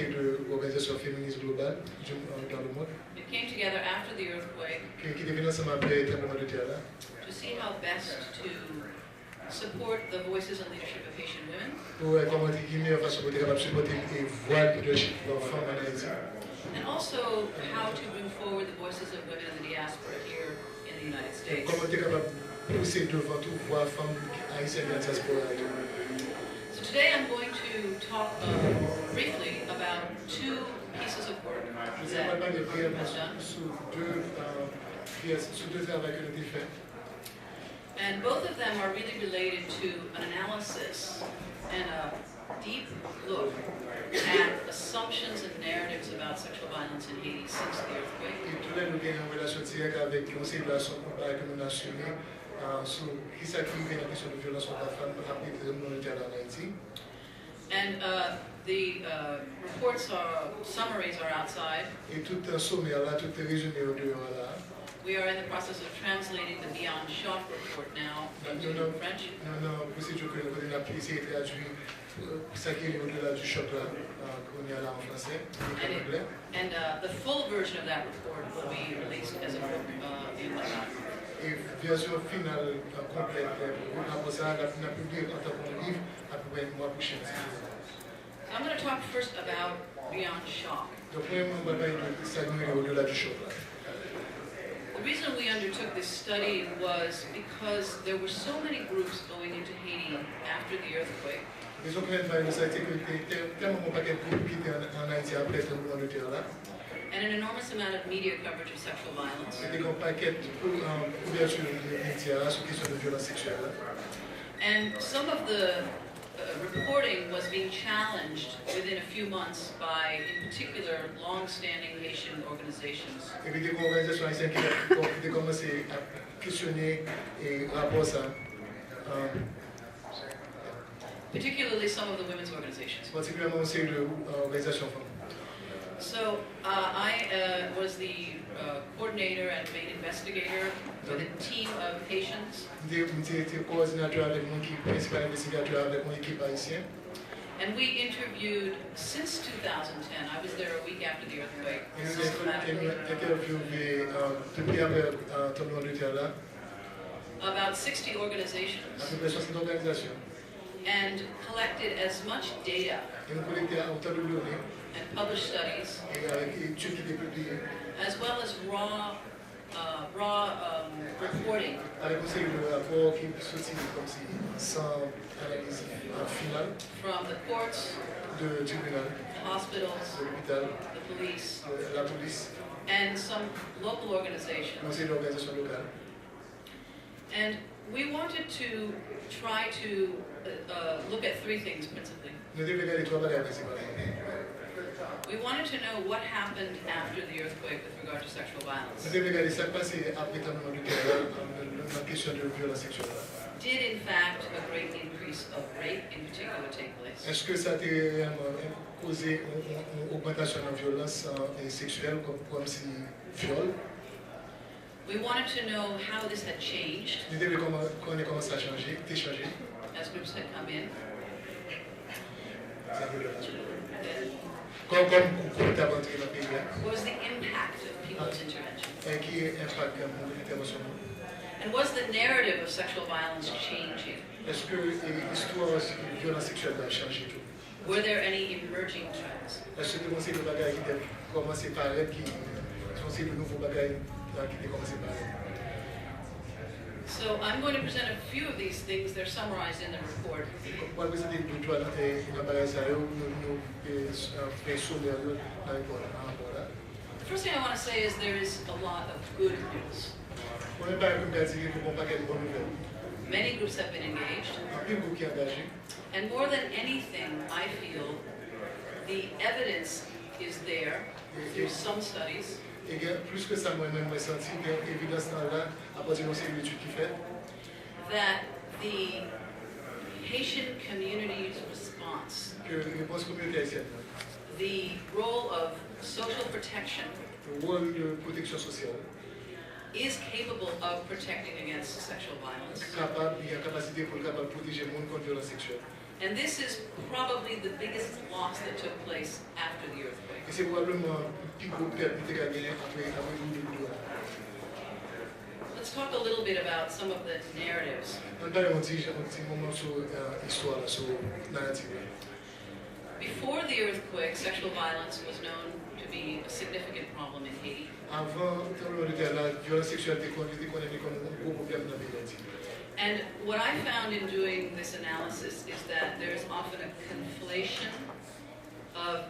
S2: d'organisations féministes globales dans le monde
S5: We came together after the earthquake
S2: qui deviennent ensemble après le tremblement de terre là
S5: to see how best to support the voices and leadership of Haitian women,
S2: pour comment qui meilleure façon pour être capable de supporter et voir le leadership de la femme en Haïti
S5: and also how to bring forward the voices of women in the diaspora here in the United
S2: et
S5: States.
S2: comment être capable de pousser devant tout voir femmes haïtiennes dans la diaspora.
S5: So today I'm going to talk briefly about two pieces of work
S2: Je
S5: that
S2: vais parler brièvement
S5: I've done.
S2: sur deux travaux que nous avons fait.
S5: And both of them are really related to an analysis and a deep look at assumptions and narratives about sexual violence in Haiti since the earthquake.
S2: Et tous les nous avons une relation directe avec une situation que nous avons assumée sur qui s'active la question de violence contre la femme après le tremblement de terre en Haïti.
S5: And the reports are, summaries are outside.
S2: Et tout un sommaire là, tout est résumé au dehors là.
S5: We are in the process of translating the Beyond Shock report now into French.
S2: Non, procédure que nous avons appris, c'est traduit ça qui est au-delà du choc là, qu'on y a là en français, en anglais.
S5: And the full version of that report will be released as a book in Lebanon.
S2: Et version finale complète, après ça, on a publié en tant que livre à peu près le mois prochain.
S5: So I'm going to talk first about Beyond Shock.
S2: Donc, premièrement, on va parler de ça qui est au-delà du choc là.
S5: The reason we undertook this study was because there were so many groups going into Haiti after the earthquake.
S2: Raison pour laquelle nous avons été tellement pas de groupes qui étaient en Haïti après le tremblement de terre là.
S5: And an enormous amount of media coverage of sexual violence.
S2: C'était un paquet de couverture de médias sur la question de violence sexuelle là.
S5: And some of the reporting was being challenged within a few months by, in particular, long-standing Haitian organizations.
S2: Et puis des organisations haïtiennes qui ont commencé à questionner et rapport ça.
S5: Particularly some of the women's organizations.
S2: Particulièrement aussi l'organisation femmes.
S5: So I was the coordinator and main investigator with a team of Haitians.
S2: J'étais coordinateur avec mon équipe, principal investigateur avec mon équipe haïtienne.
S5: And we interviewed, since 2010, I was there a week after the earthquake,
S2: Et nous
S5: systematically,
S2: avons interviewé depuis après le tremblement de terre là,
S5: about 60
S2: à
S5: organizations,
S2: peu près 60 organisations.
S5: and collected as much data
S2: Et nous collectons autant de données
S5: and published studies,
S2: et avec études qui étaient publiées,
S5: as well as raw reporting
S2: avec aussi le rapport qui sortit comme si sans analyse finale
S5: from the courts,
S2: de tribunal,
S5: the hospitals,
S2: de l'hôpital,
S5: the police,
S2: de la police,
S5: and some local organizations.
S2: aussi l'organisation locale.
S5: And we wanted to try to look at three things principally.
S2: Nous devons regarder trois bagages principales.
S5: We wanted to know what happened after the earthquake with regard to sexual violence.
S2: Nous devons regarder ce qui s'est passé après le tremblement de terre dans la question de violence sexuelle.
S5: Did in fact a great increase of rape in particular take place?
S2: Est-ce que ça a réellement causé une augmentation de la violence sexuelle comme si viol?
S5: We wanted to know how this had changed
S2: Nous devons connaître comment ça a changé, changé.
S5: as groups had come in.
S2: Comme groupe est rentré dans le pays,
S5: What was the impact of people's intervention?
S2: et qui est impact dans l'intervention.
S5: And was the narrative of sexual violence changing?
S2: Est-ce que l'histoire de violence sexuelle a changé tout?
S5: Were there any emerging trends?
S2: Est-ce que c'est des bagages qui ont commencé par elle, qui sont de nouveaux bagages qui ont commencé par elle?
S5: So I'm going to present a few of these things. They're summarized in the report.
S2: Pour présenter le droit d'appareil ça, nous faisons sommaire dans le rapport là.
S5: The first thing I want to say is there is a lot of good news.
S2: On n'est pas comme dire que bon paquet de bonnes nouvelles.
S5: Many groups have been engaged.
S2: Un peu beaucoup qui est engagé.
S5: And more than anything, I feel the evidence is there through some studies
S2: Et plus que ça, moi-même, j'ai senti qu'il y a évidence là, à partir de ces études qui fait,
S5: that the Haitian community's response,
S2: que les grosses communautés haïtiennes,
S5: the role of social protection,
S2: le rôle de protection sociale,
S5: is capable of protecting against sexual violence.
S2: il y a capacité pour capable protéger le monde contre la violence sexuelle.
S5: And this is probably the biggest loss that took place after the earthquake.
S2: Et c'est probablement le plus gros perte qui a gagné après le
S5: Let's talk a little bit about some of the narratives.
S2: On parle un petit moment sur l'histoire, sur la narrative.
S5: Before the earthquake, sexual violence was known to be a significant problem in Haiti.
S2: Avant le tremblement de terre, la violence sexuelle était connue comme un gros problème dans le pays d'Haïti.
S5: And what I found in doing this analysis is that there is often a conflation of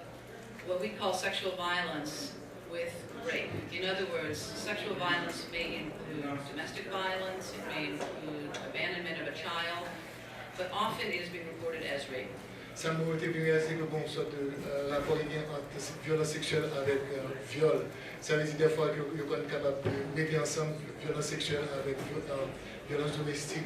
S5: what we call sexual violence with rape. In other words, sexual violence may include domestic violence, it may include abandonment of a child, but often it is being reported as rape.
S2: Ça m'a été bien réalisé que bon, sorte de rapport entre violence sexuelle avec viol. Ça veut dire des fois que vous êtes capable de mettre ensemble violence sexuelle avec violence domestique.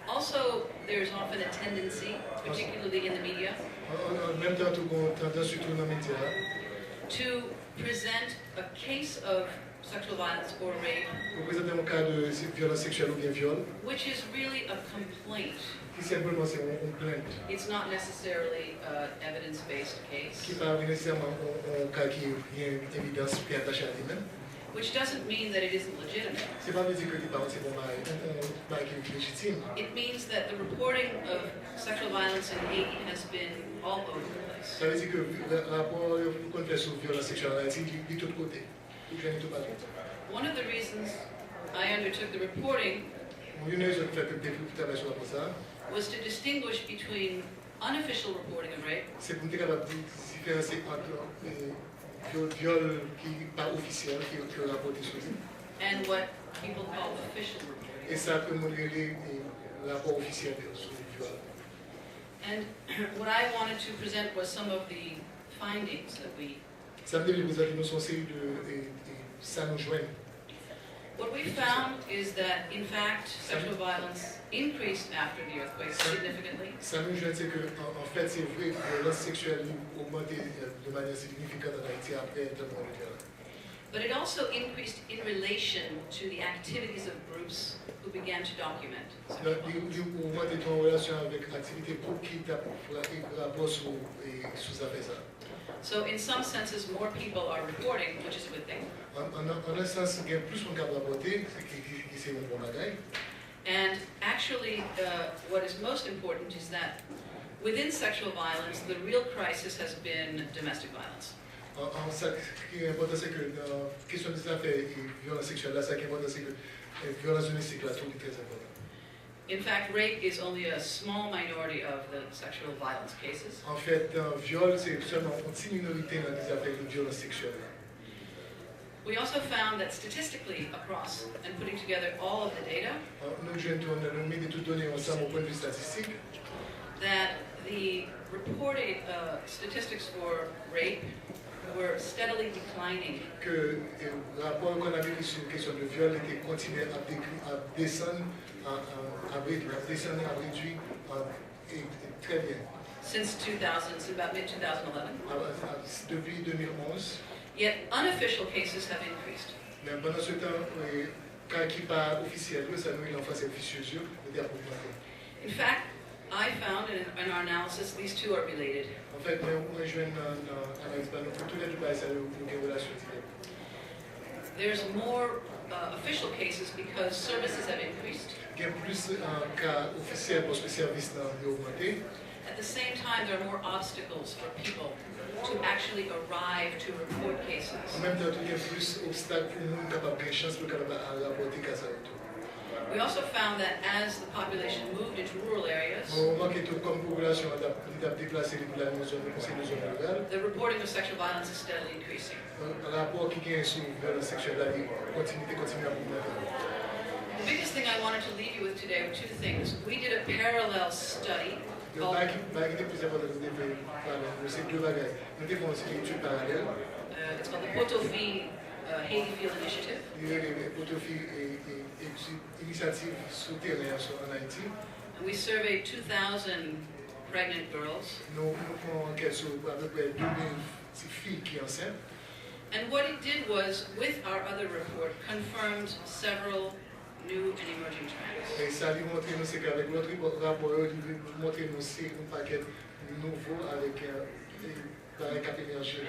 S5: Also, there's often a tendency, particularly in the media,
S2: Même temps, tendance surtout dans les médias,
S5: to present a case of sexual violence or rape,
S2: pour présenter un cas de violence sexuelle ou bien viol,
S5: which is really a complaint.
S2: qui simplement c'est une plainte,
S5: It's not necessarily an evidence-based case,
S2: qui pas nécessairement un cas qui est évidence qui est attaché à lui-même.
S5: which doesn't mean that it isn't legitimate.
S2: C'est pas dire que c'est bon bail qui est légitime.
S5: It means that the reporting of sexual violence in Haiti has been all over the place.
S2: Ça veut dire que le rapport qu'on fait sur violence sexuelle en Haïti, il est de tout côté. Il vient de tout partout.
S5: One of the reasons I undertook the reporting
S2: Une des choses qui fait que depuis tout à l'heure sur ça,
S5: was to distinguish between unofficial reporting of rape
S2: c'est pour être capable de différencier entre viol qui n'est pas officiel, qui est rapporté sur lui,
S5: and what people call official reporting.
S2: et ça que nous les rapports officiels sur le viol.
S5: And what I wanted to present was some of the findings that we.
S2: Ça me dit que nous avons une série de ça nous joint.
S5: What we found is that, in fact, sexual violence increased after the earthquake significantly.
S2: Ça nous joint, c'est que en fait c'est vrai que la violence sexuelle a augmenté de manière significante en Haïti après le tremblement de terre.
S5: But it also increased in relation to the activities of groups who began to document sexual violence.
S2: Il a augmenté en relation avec l'activité pour qui rapport sur ces affaires.
S5: So in some senses, more people are reporting, which is a good thing.
S2: En un sens, il y a plus qu'on peut rapporter, c'est un bon bagage.
S5: And actually, what is most important is that within sexual violence, the real crisis has been domestic violence.
S2: Ce qui est important, c'est que dans la question des affaires et violence sexuelle, là, ce qui est important, c'est que la violence domestique, là, tout est très important.
S5: In fact, rape is only a small minority of the sexual violence cases.
S2: En fait, viol, c'est seulement une petite minorité dans les affaires de violence sexuelle.
S5: We also found that statistically across, and putting together all of the data,
S2: Nous, on mis des toutes données ensemble au point de vue statistique,
S5: that the reported statistics for rape were steadily declining.
S2: que le rapport qu'on avait mis sur la question de viol était continué à descendre, à réduire très bien.
S5: Since 2000, since about mid-2011.
S2: Depuis 2011,
S5: Yet unofficial cases have increased.
S2: mais pendant ce temps, cas qui n'est pas officiel, ça nous est en face officieuse, était augmenté.
S5: In fact, I found in our analysis these two are related.
S2: En fait, moi, je viens d'analyser, tous les deux, ça a une relation directe.
S5: There's more official cases because services have increased,
S2: Il y a plus cas officiels parce que le service n'a augmenté.
S5: at the same time, there are more obstacles for people to actually arrive to report cases.
S2: En même temps, il y a plus d'obstacles pour nous capables de chance pour rapporter cas ça.
S5: We also found that as the population moved into rural areas,
S2: On voit que toute comme population a déplacé pour la zone rurale.
S5: the reporting of sexual violence is steadily increasing.
S2: Un rapport qui gagne sur violence sexuelle continue à augmenter.
S5: The biggest thing I wanted to leave you with today were two things. We did a parallel study
S2: Le
S5: called,
S2: bac qui est plus important de développer, c'est deux bagages. Nous devons aussi une étude parallèle.
S5: it's called the PotoFanm+Fi Haiti Field Initiative.
S2: Il y a les PotoFanm et initiatives souterraines en Haïti.
S5: And we surveyed 2,000 pregnant girls.
S2: Nous faisons enquête sur à peu près 2000 filles qui sont enceintes.
S5: And what it did was, with our other report, confirmed several new and emerging trends.
S2: Et ça lui montre nous c'est qu'avec l'autre rapport, il montre nous c'est un paquet nouveau avec cap énergie.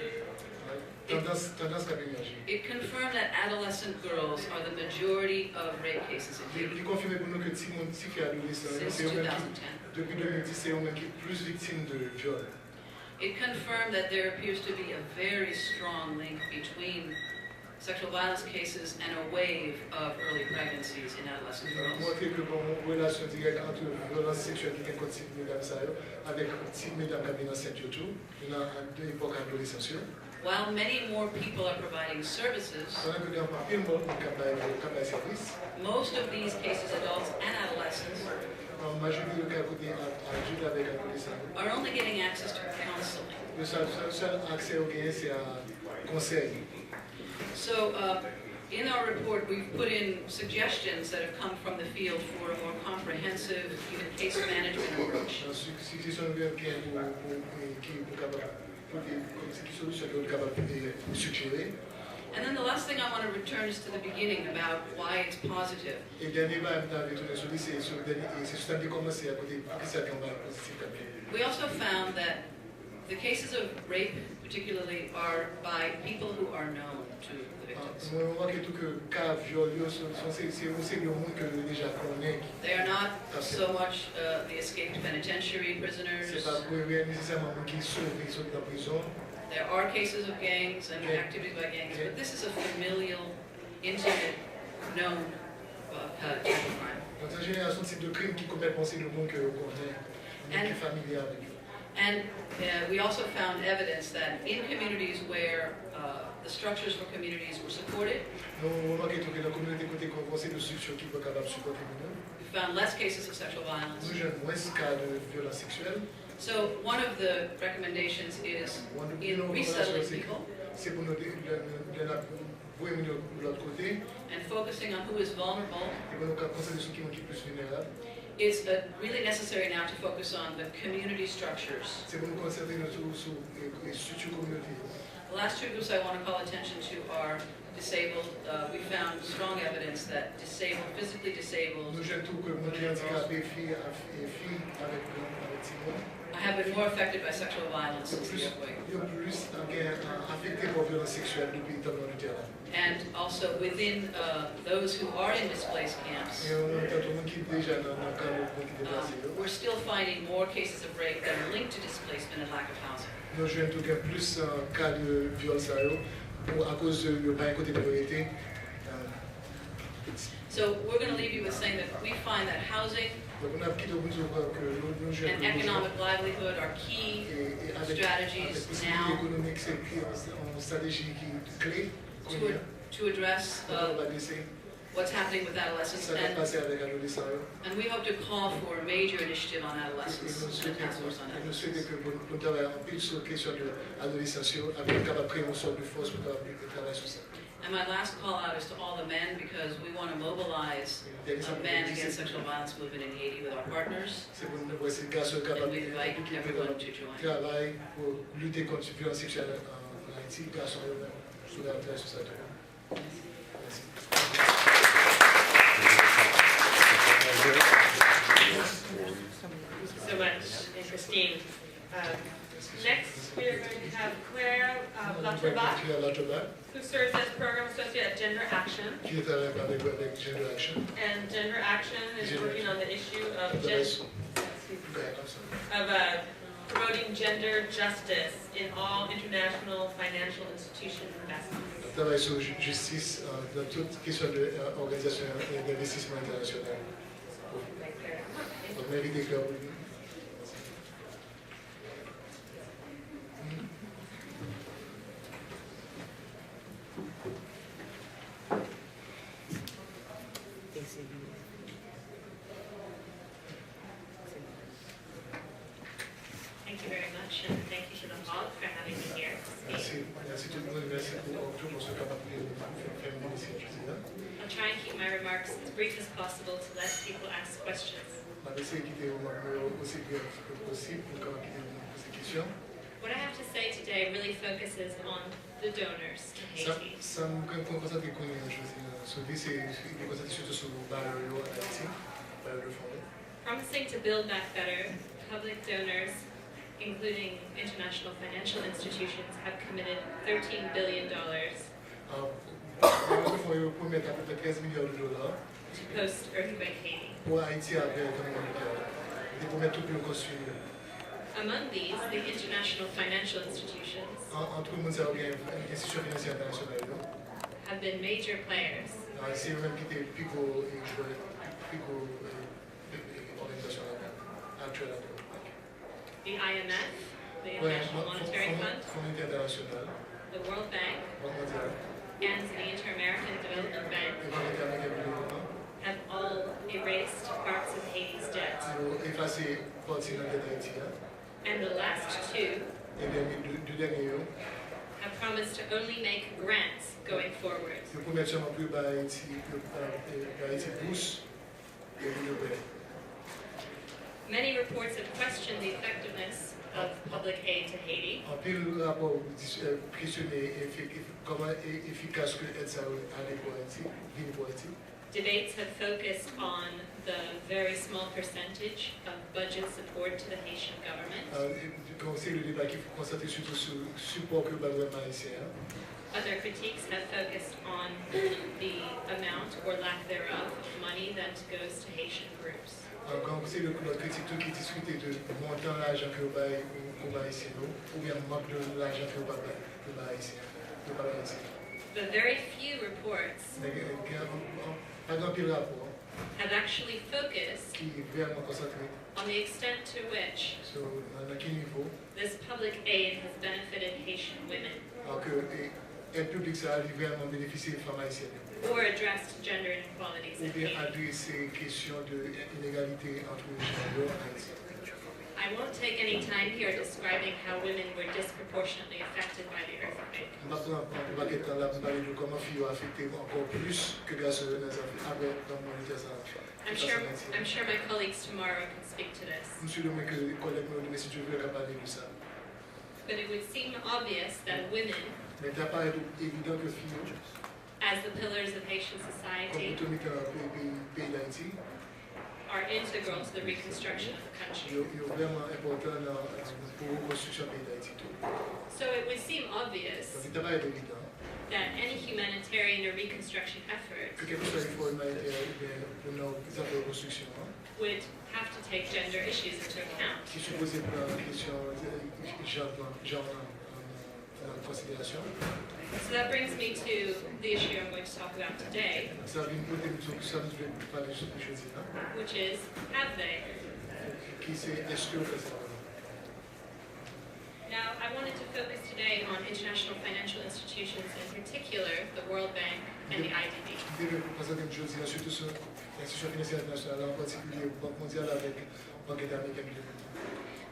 S2: Tendance cap énergie.
S5: It confirmed that adolescent girls are the majority of rape cases in Haiti
S2: Il confirme pour nous que si mon petit fait adolescent,
S5: since
S2: c'est eux même
S5: 2010.
S2: qui, depuis 2010, c'est eux même qui sont plus victimes de viol.
S5: It confirmed that there appears to be a very strong link between sexual violence cases and a wave of early pregnancies in adolescent
S2: Il
S5: girls.
S2: montre que bon, relation directe entre violence sexuelle qui est continue mesdames ça avec petites mesdames qui sont enceintes surtout, dans l'époque adolescente.
S5: While many more people are providing services,
S2: Pendant que dans le monde, on service.
S5: most of these cases, adults and adolescents,
S2: En majorité de cas côté adulte avec adolescent.
S5: are only getting access to counseling.
S2: Le seul accès au gain c'est à conseil.
S5: So, in our report, we've put in suggestions that have come from the field for a more comprehensive, even case management approach.
S2: Situation bien pour capable pour des solutions qui sont capables de suggérer.
S5: And then the last thing I want to return is to the beginning about why it's positive.
S2: Et dernier va retourner sur lui c'est sur dernier c'est juste de commencer à côté qui ça qu'on va positif.
S5: We also found that the cases of rape, particularly, are by people who are known to the victims.
S2: On voit que tout que cas viol c'est le monde que déjà connaît.
S5: They are not so much the escaped penitentiary prisoners.
S2: C'est pas pour nécessairement qui sont dans la prison.
S5: There are cases of gangs and activities by gangs, but this is a familial, intimate, known type of crime.
S2: Donc cette génération type de crime qui commet penser le monde que connaît, qui est familier avec eux.
S5: And we also found evidence that in communities where the structures for communities were supported,
S2: Nous remarquons que dans la communauté côté qu'on conseille de structures qui sont capables de supporter nous.
S5: we found less cases of sexual violence.
S2: Nous avons moins de cas de violence sexuelle.
S5: So one of the recommendations is in resettling people
S2: C'est pour nous voir de l'autre côté
S5: and focusing on who is vulnerable.
S2: et pour nous conseiller ceux qui sont plus vulnérables.
S5: It's really necessary now to focus on the community structures.
S2: C'est pour nous concentrer sur les structures communautaires.
S5: The last two groups I want to call attention to are disabled. We found strong evidence that physically disabled,
S2: Nous jeunes tout que nous qui handicapés, filles avec Timon,
S5: have been more affected by sexual violence since the earthquake.
S2: ils sont plus affectés par la violence sexuelle depuis le temps du terrain.
S5: And also within those who are in displaced camps,
S2: Et on a tout le monde qui est déjà dans le camp qui est déplacé.
S5: we're still finding more cases of rape that are linked to displacement and lack of housing.
S2: Nous jeunes tout cas plus cas de violence à cause de pas un côté priorité.
S5: So we're going to leave you with saying that we find that housing
S2: Donc on a quitté au bout que nos jeunes
S5: and economic livelihood are key strategies now
S2: économique c'est une stratégie qui est clé
S5: to address
S2: on va laisser
S5: what's happening with adolescents.
S2: ça va passer avec adolescents.
S5: And we hope to call for a major initiative on adolescence and a task force on
S2: Nous souhaitons
S5: adolescence.
S2: que nous travaillons en pile sur la question de l'adolescence avec capable de créer une sorte de force pour travailler sur ça.
S5: And my last call out is to all the men because we want to mobilize a men against sexual violence movement in Haiti with our partners.
S2: C'est pour nous voir ces garçons capables
S5: And we invite everyone to join.
S2: travailler pour lutter contre la violence sexuelle en Haïti, garçons sur la place sur ça. Merci.
S1: So much, and Christine. Next, we are going to have Claire Lauterbach, who serves as Program Associate at Gender Action.
S2: Qui est avec Gender Action.
S1: And Gender Action is working on the issue of of promoting gender justice in all international financial institution investments.
S2: Travail sur justice dans toute question de organisation d'investissement international. Donc, mérite des clubs.
S1: Thank you very much, and thank you to the HAWG for having me here to speak.
S2: Merci tout le monde, merci pour ce capable de faire une ici.
S1: I'll try and keep my remarks as brief as possible to let people ask questions.
S2: On va essayer de quitter aussi bref que possible pour qu'on puisse poser des questions.
S1: What I have to say today really focuses on the donors to Haiti.
S2: Ça nous concentrer sur une chose. C'est concentrer surtout sur le barreau à Haïti, barreau de fond.
S1: Promising to build back better, public donors, including international financial institutions, have committed $13 billion to Post-Earthquake Haiti. Among these, the international financial institutions have been major players. The IMF, the International Monetary Fund, the World Bank, and the Inter-American Development Bank have all erased parts of Haiti's debt. And the last two have promised to only make grants going forward. Many reports have questioned the effectiveness of public aid to Haiti. Debates have focused on the very small percentage of budget support to the Haitian government. Other critiques have focused on the amount or lack thereof of money that goes to Haitian groups. The very few reports have actually focused on the extent to which this public aid has benefited Haitian women or addressed gender inequalities in Haiti. I won't take any time here describing how women were disproportionately affected by the earthquake. I'm sure my colleagues tomorrow can speak to this. But it would seem obvious that women, as the pillars of Haitian society, are integral to the reconstruction of the country. So it would seem obvious that any humanitarian or reconstruction effort would have to take gender issues into account. So that brings me to the issue I'm going to talk about today, which is, have they? Now, I wanted to focus today on international financial institutions, in particular the World Bank and the IDB.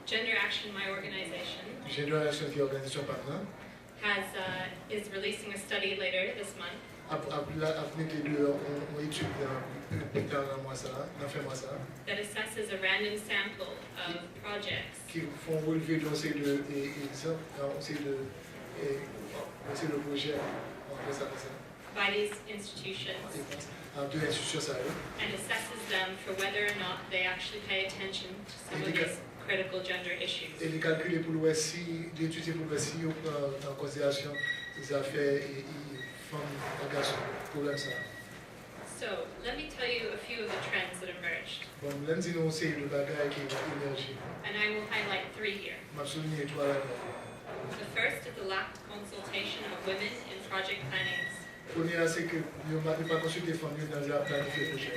S1: Gender Action, my organization, is releasing a study later this month that assesses a random sample of projects by these institutions and assesses them for whether or not they actually pay attention to some of these critical gender issues.
S5: So, let me tell you a few of the trends that emerged,
S2: Bon, l'un de nous, c'est le bagage qui est émergé.
S5: and I will highlight 3 here.
S2: Je vais souligner trois là.
S5: The first is the lack of consultation of women in project plannings.
S2: Premier, c'est que nous n'avons pas consulté les femmes dans la planification du projet.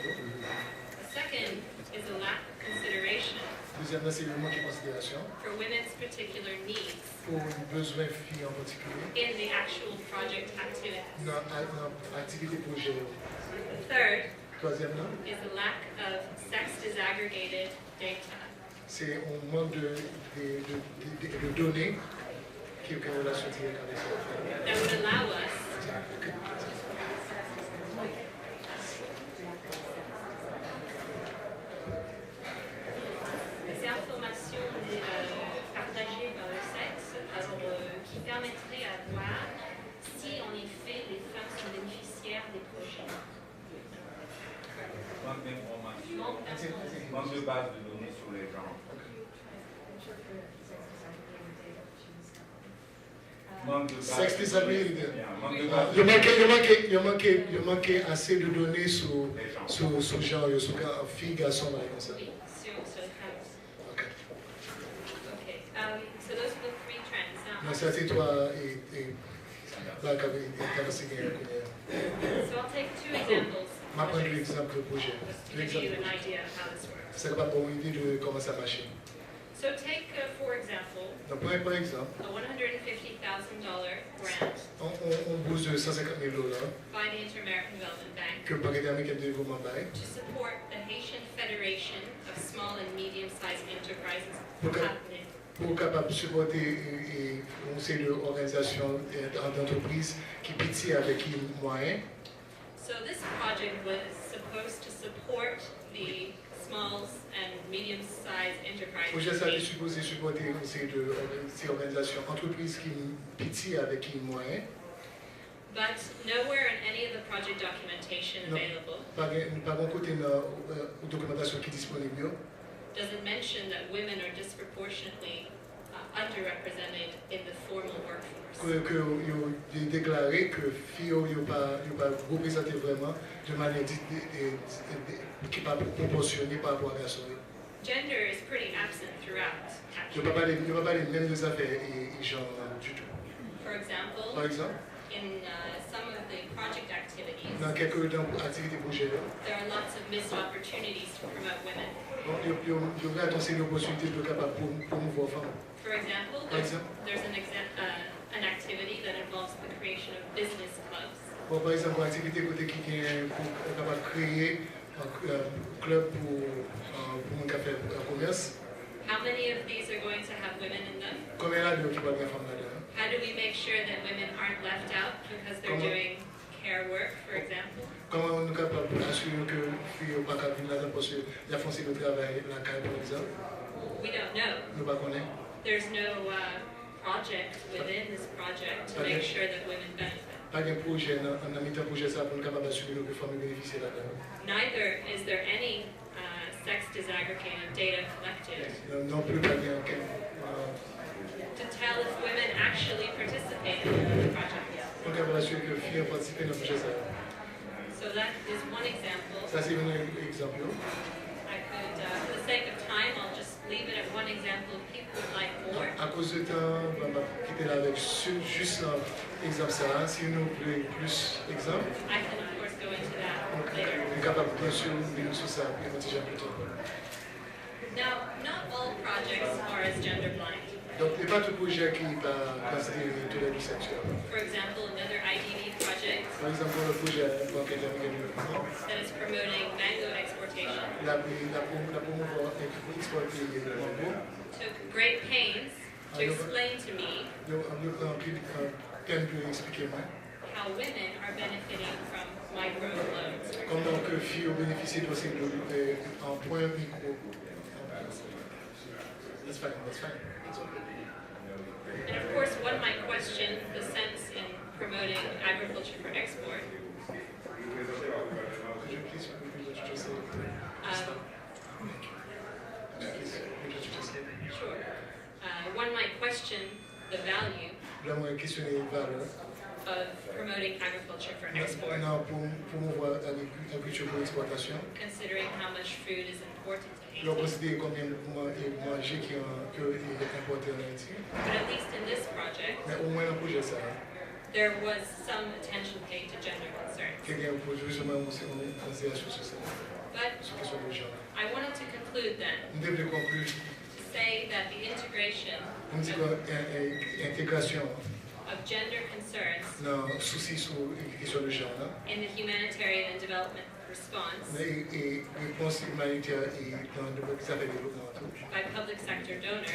S5: The second is a lack of consideration
S2: Deuxième, c'est le manque de considération
S5: for women's particular needs
S2: pour les besoins filles en particulier
S5: in the actual project activities.
S2: dans l'activité projet.
S5: The third
S2: Troisième, là,
S5: is the lack of sex disaggregated data.
S2: c'est un manque de données qui est en relation directe avec ça.
S5: That would allow us des informations partagées par le sexe, qui permettraient à voir si en effet les femmes sont bénéficiaires des projets.
S6: Manque d'informations,
S5: Manque d'informations.
S6: manque de base de données sur les gens. Manque de base.
S2: Sex disability.
S6: Manque de base.
S2: Il manquait assez de données sur genre, sur filles, garçons, là, comme ça.
S5: Oui, sur les femmes.
S2: Ok.
S5: Okay, so those are the 3 trends. Now,
S2: Mais ça, c'est toi et là, qui avait intéressé.
S5: so I'll take 2 examples
S2: Je vais prendre l'exemple du projet.
S5: just to give you an idea of how this works.
S2: C'est capable d'avoir une idée de comment ça marche.
S5: So take, for example,
S2: Donc, par exemple,
S5: a $150,000 grant
S2: on bourse de 150 000 $
S5: by the Inter-American Development Bank
S2: que le Paquet américain de développement bail
S5: to support the Haitian Federation of Small and Medium-Sized Enterprises.
S2: Okay.
S5: happening.
S2: pour capable de supporter une série d'organisations d'entreprises qui pitient avec les moyens.
S5: So this project was supposed to support the small and medium-sized
S2: Le projet ça est
S5: enterprises.
S2: supposé supporter une série d'organisations, entreprises qui pitient avec les moyens.
S5: But nowhere in any of the project documentation
S2: No.
S5: available
S2: Par un côté, dans la documentation qui est disponible,
S5: does it mention that women are disproportionately underrepresented in the formal workforce.
S2: que il déclaré que les filles n'ont pas représenté vraiment de manière qui n'est pas proportionnée par rapport à la garçon.
S5: Gender is pretty absent throughout,
S2: Je ne
S5: actually.
S2: peux pas parler même des affaires et genre du tout.
S5: For example,
S2: Par exemple,
S5: in some of the project activities,
S2: dans quelques activités projet,
S5: there are lots of missed opportunities to promote women.
S2: il y aura une opportunité de capable promouvoir les femmes.
S5: For example,
S2: Par exemple,
S5: there's an activity that involves the creation of business clubs.
S2: bon, par exemple, une activité côté qui est capable de créer un club pour un café un commerce.
S5: How many of these are going to have women in them?
S2: Combien là de qui va bien femmes là-dedans?
S5: How do we make sure that women aren't left out because they're doing care work, for example?
S2: Comment on est capable d'assurer que les filles n'ont pas qu'à venir là-dedans parce qu'il y a foncé le travail la caille, par exemple?
S5: We don't know.
S2: Nous ne connaissons
S5: There's no project within this project to make sure that women benefit.
S2: pas de projet, on a mis un projet ça pour nous capable d'assurer que les femmes bénéficient là-dedans.
S5: Neither is there any sex disaggregated data collected
S2: Non plus pas bien
S5: to tell if women actually participate in the project.
S2: on est capable d'assurer que les filles ont participé dans le projet ça.
S5: So that is one example.
S2: Ça c'est un exemple.
S5: I could, for the sake of time, I'll just leave it at one example if people would like more.
S2: À cause du temps, on va quitter là avec juste l'exemple ça. Si nous voulons plus d'exemples,
S5: I can, of course, go into that
S2: on
S5: later.
S2: est capable bien sûr de venir sur ça et continuer plus tard.
S5: Now, not all projects are as gender blind.
S2: Donc, il n'y a pas de projet qui va considérer tous les sexuels.
S5: For example, another IDD project
S2: Par exemple, le projet bancaire d'Amérique du Nord,
S5: that is promoting mango exportation
S2: la promouvoir et exporter les mango.
S5: took great pains to explain to me
S2: Donc, on peut expliquer moi
S5: how women are benefiting from microloans.
S2: comment que filles bénéficient de ces en point micro. That's fine, that's fine.
S5: And of course, one might question the sense in promoting agriculture for export.
S2: Could you please repeat what you just said? Please repeat what you just said.
S5: Sure. One might question the value
S2: Là, moi, questionner les valeurs
S5: of
S1: promoting agriculture for export,
S2: Non, pour promouvoir l'agriculture pour l'exportation.
S1: considering how much food is important to
S2: L'on
S1: Haiti.
S2: considère combien de manger qui est importé en Haïti.
S1: But at least in this project,
S2: Mais au moins dans le projet, ça,
S1: there was some attention paid to gender concerns.
S2: il y a un projet justement une considération sur ça,
S1: But
S2: sur la question des gens.
S1: I wanted to conclude then
S2: Nous devons conclure,
S1: to say that the integration
S2: nous disons l'intégration
S1: of gender concerns
S2: dans le souci sur la question des gens,
S1: in the humanitarian and development response
S2: et réponse humanitaire et dans les affaires de développement.
S1: by public sector donors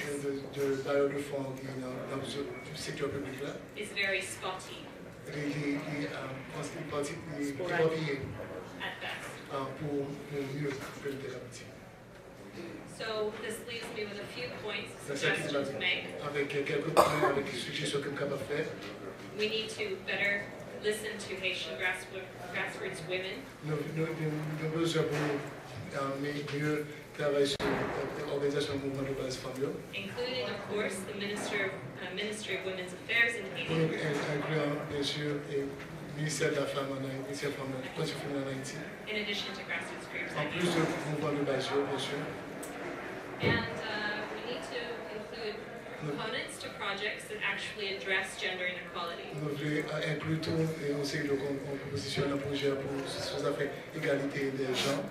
S2: De bailleurs de fonds qui dans le secteur public là,
S1: is very spotty
S2: les parties éparpillées
S1: at best.
S2: pour mieux implémenter la politique.
S1: So this leaves me with a few points,
S2: C'est ça qui
S1: suggestions to make.
S2: avec quelques points, avec des suggestions que nous sommes capables de faire.
S1: We need to better listen to Haitian grassroots women,
S2: Nous devons besoin pour mieux travailler sur l'organisation du mouvement de base familiale,
S1: including, of course, the Ministry of Women's Affairs in
S2: pour
S1: Haiti,
S2: inclure bien sûr le ministère de la femme en Haïti, ministère de la Protection féminine en Haïti,
S1: in addition to grassroots groups
S2: en
S1: like
S2: plus de mouvement de base, bien sûr.
S1: And we need to include components to projects that actually address gender inequality.
S2: Nous voulons inclure tout et aussi de proposition d'un projet pour ces affaires égalité des gens.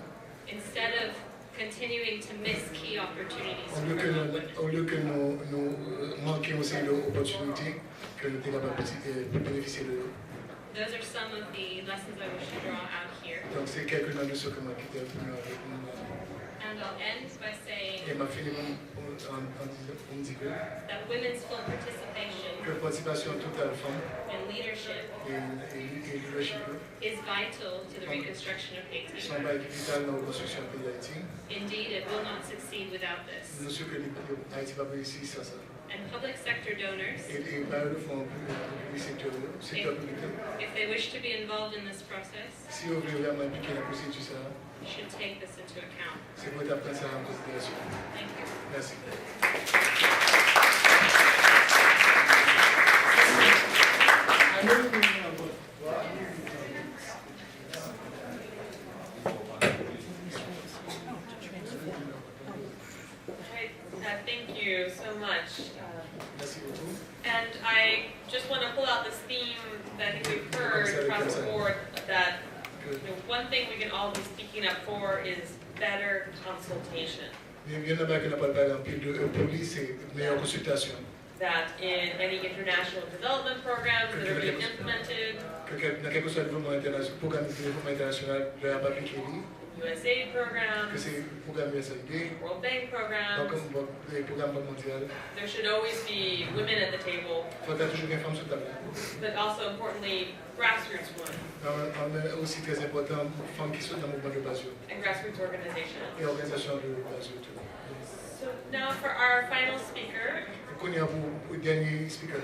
S1: Instead of continuing to miss key opportunities
S2: Au
S1: for women.
S2: lieu que nous manquions aussi l'opportunité que nous sommes capables de bénéficier de eux.
S1: Those are some of the lessons I wish to draw out here.
S2: Donc c'est quelques-uns de ceux que moi qui étaient venus avec nous.
S1: And I'll end by saying
S2: Et ma fille on dit
S1: that women's full participation
S2: que la participation totale femme
S1: and leadership
S2: et leadership
S1: is vital to the reconstruction of Haiti.
S2: sont vitales dans la construction du pays d'Haïti.
S1: Indeed, it will not succeed without this.
S2: Nous sommes que Haïti va réussir sans ça.
S1: And public sector donors,
S2: Et les bailleurs de fonds publics secteur public,
S1: if they wish to be involved in this process,
S2: si on veut vraiment impliquer la procédure, ça,
S1: should take this into account.
S2: c'est pour prendre ça en considération.
S1: Thank you.
S2: Merci.
S1: Right, thank you so much.
S2: Merci beaucoup.
S1: And I just want to pull out this theme that I think we've heard across the board, that one thing we can all be speaking up for is better consultation.
S2: Il y en a qui n'ont pas parlé en pile de police, c'est meilleure consultation.
S1: That in any international development programs that are being implemented,
S2: Dans quel que soit le programme de développement international, il va appliquer
S1: USAID
S2: que
S1: programs,
S2: c'est le programme USAID,
S1: World Bank programs,
S2: comme le programme mondial.
S1: there should always be women at the table,
S2: Il faut toujours une femme sur la table.
S1: but also importantly, grassroots women
S2: Mais aussi très important, femmes qui sont dans le mouvement de base
S1: and grassroots organizations.
S2: et organisation de base.
S1: So now for our final speaker,
S2: Nous connaissons pour le dernier speaker.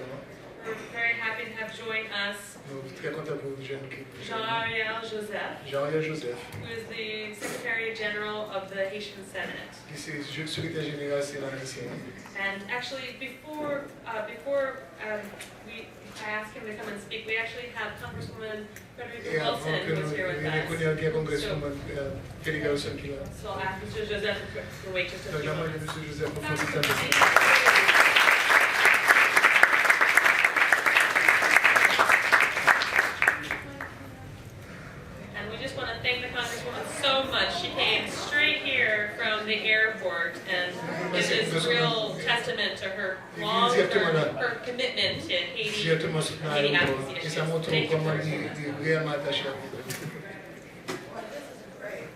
S1: we're very happy to have joined us
S2: Nous sommes très contents pour le jeune
S1: Jean-Ariel Joseph,
S2: Jean-Ariel Joseph,
S1: who is the Secretary General of the Haitian Senate.
S2: qui est le secrétaire général de la Haïtienne.
S1: And actually, before I asked him to come and speak, we actually have Congresswoman Frederica
S2: Et avant
S1: Wilson,
S2: que
S1: who is here with us.
S2: nous connaissions congresswoman Frédéric Wilson qui est là.
S1: So I'll ask Mr. Joseph to wait just a
S2: Donc,
S1: few
S2: la main de
S1: moments.
S2: M. Joseph pour faire cette
S1: And we just want to thank the Congresswoman so much. She came straight here from the airport, and it is a real testament to her long-term her commitment to Haiti
S2: directement sur
S1: Haiti advocacy
S2: l'aéroport. Et
S1: issues.
S2: ça montre
S1: Thank you
S2: comment
S1: for
S2: il est réellement attaché à vous.
S7: Well, this is great.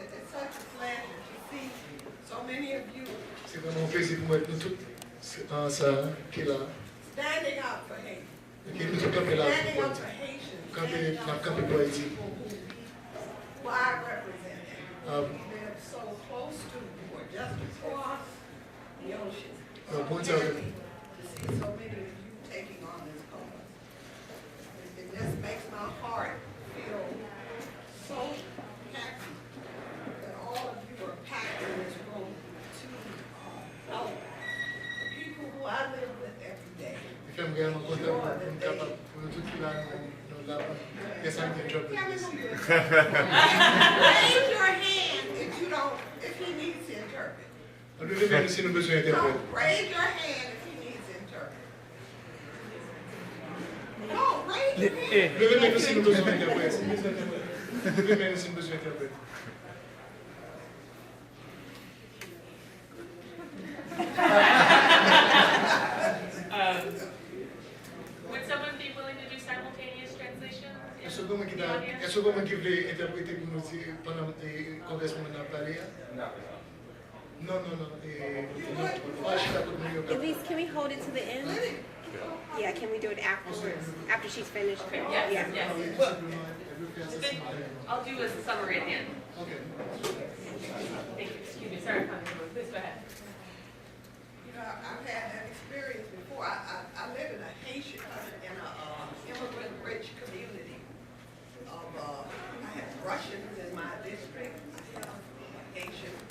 S7: It's such a pleasure to see so many of you
S2: C'est vraiment un plaisir pour moi de nous tous en ça qui est là.
S7: standing up for Haiti,
S2: Et qui nous tous campés là
S7: standing
S2: pour
S7: up for Haitians,
S2: camper,
S7: standing up
S2: camper
S7: for
S2: pour Haïti.
S7: people who I represent, who live so close to, who are just across the ocean. So
S2: Bon,
S7: I'm
S2: ça va.
S7: happy to see so many of you taking on this cause. It just makes my heart feel so happy that all of you are packed in this room to help the people who I live with every day.
S2: Il fait me réellement content interpret this.
S7: Raise your hand if he needs to interpret.
S2: Levez si nous besoin d'interprète.
S7: No, raise your hand if he needs to interpret. No, raise your hand.
S2: Levez si nous besoin d'interprète. Levez si nous besoin d'interprète.
S1: Would someone be willing to do simultaneous translation?
S2: Est-ce que vous voulez interpréter pour nous dire pendant le congrès qu'on a parlé? Non.
S8: Elise, can we hold it to the end? Yeah, can we do it afterwards? After she's finished?
S1: Yes. Well, I'll do a summary at the end.
S2: Okay.
S1: Thank you. Excuse me. Sorry, please go ahead.
S7: You know, I've had that experience before. I live in a Haitian, in an immigrant-rich community. I have Russians in my district, I have Haitians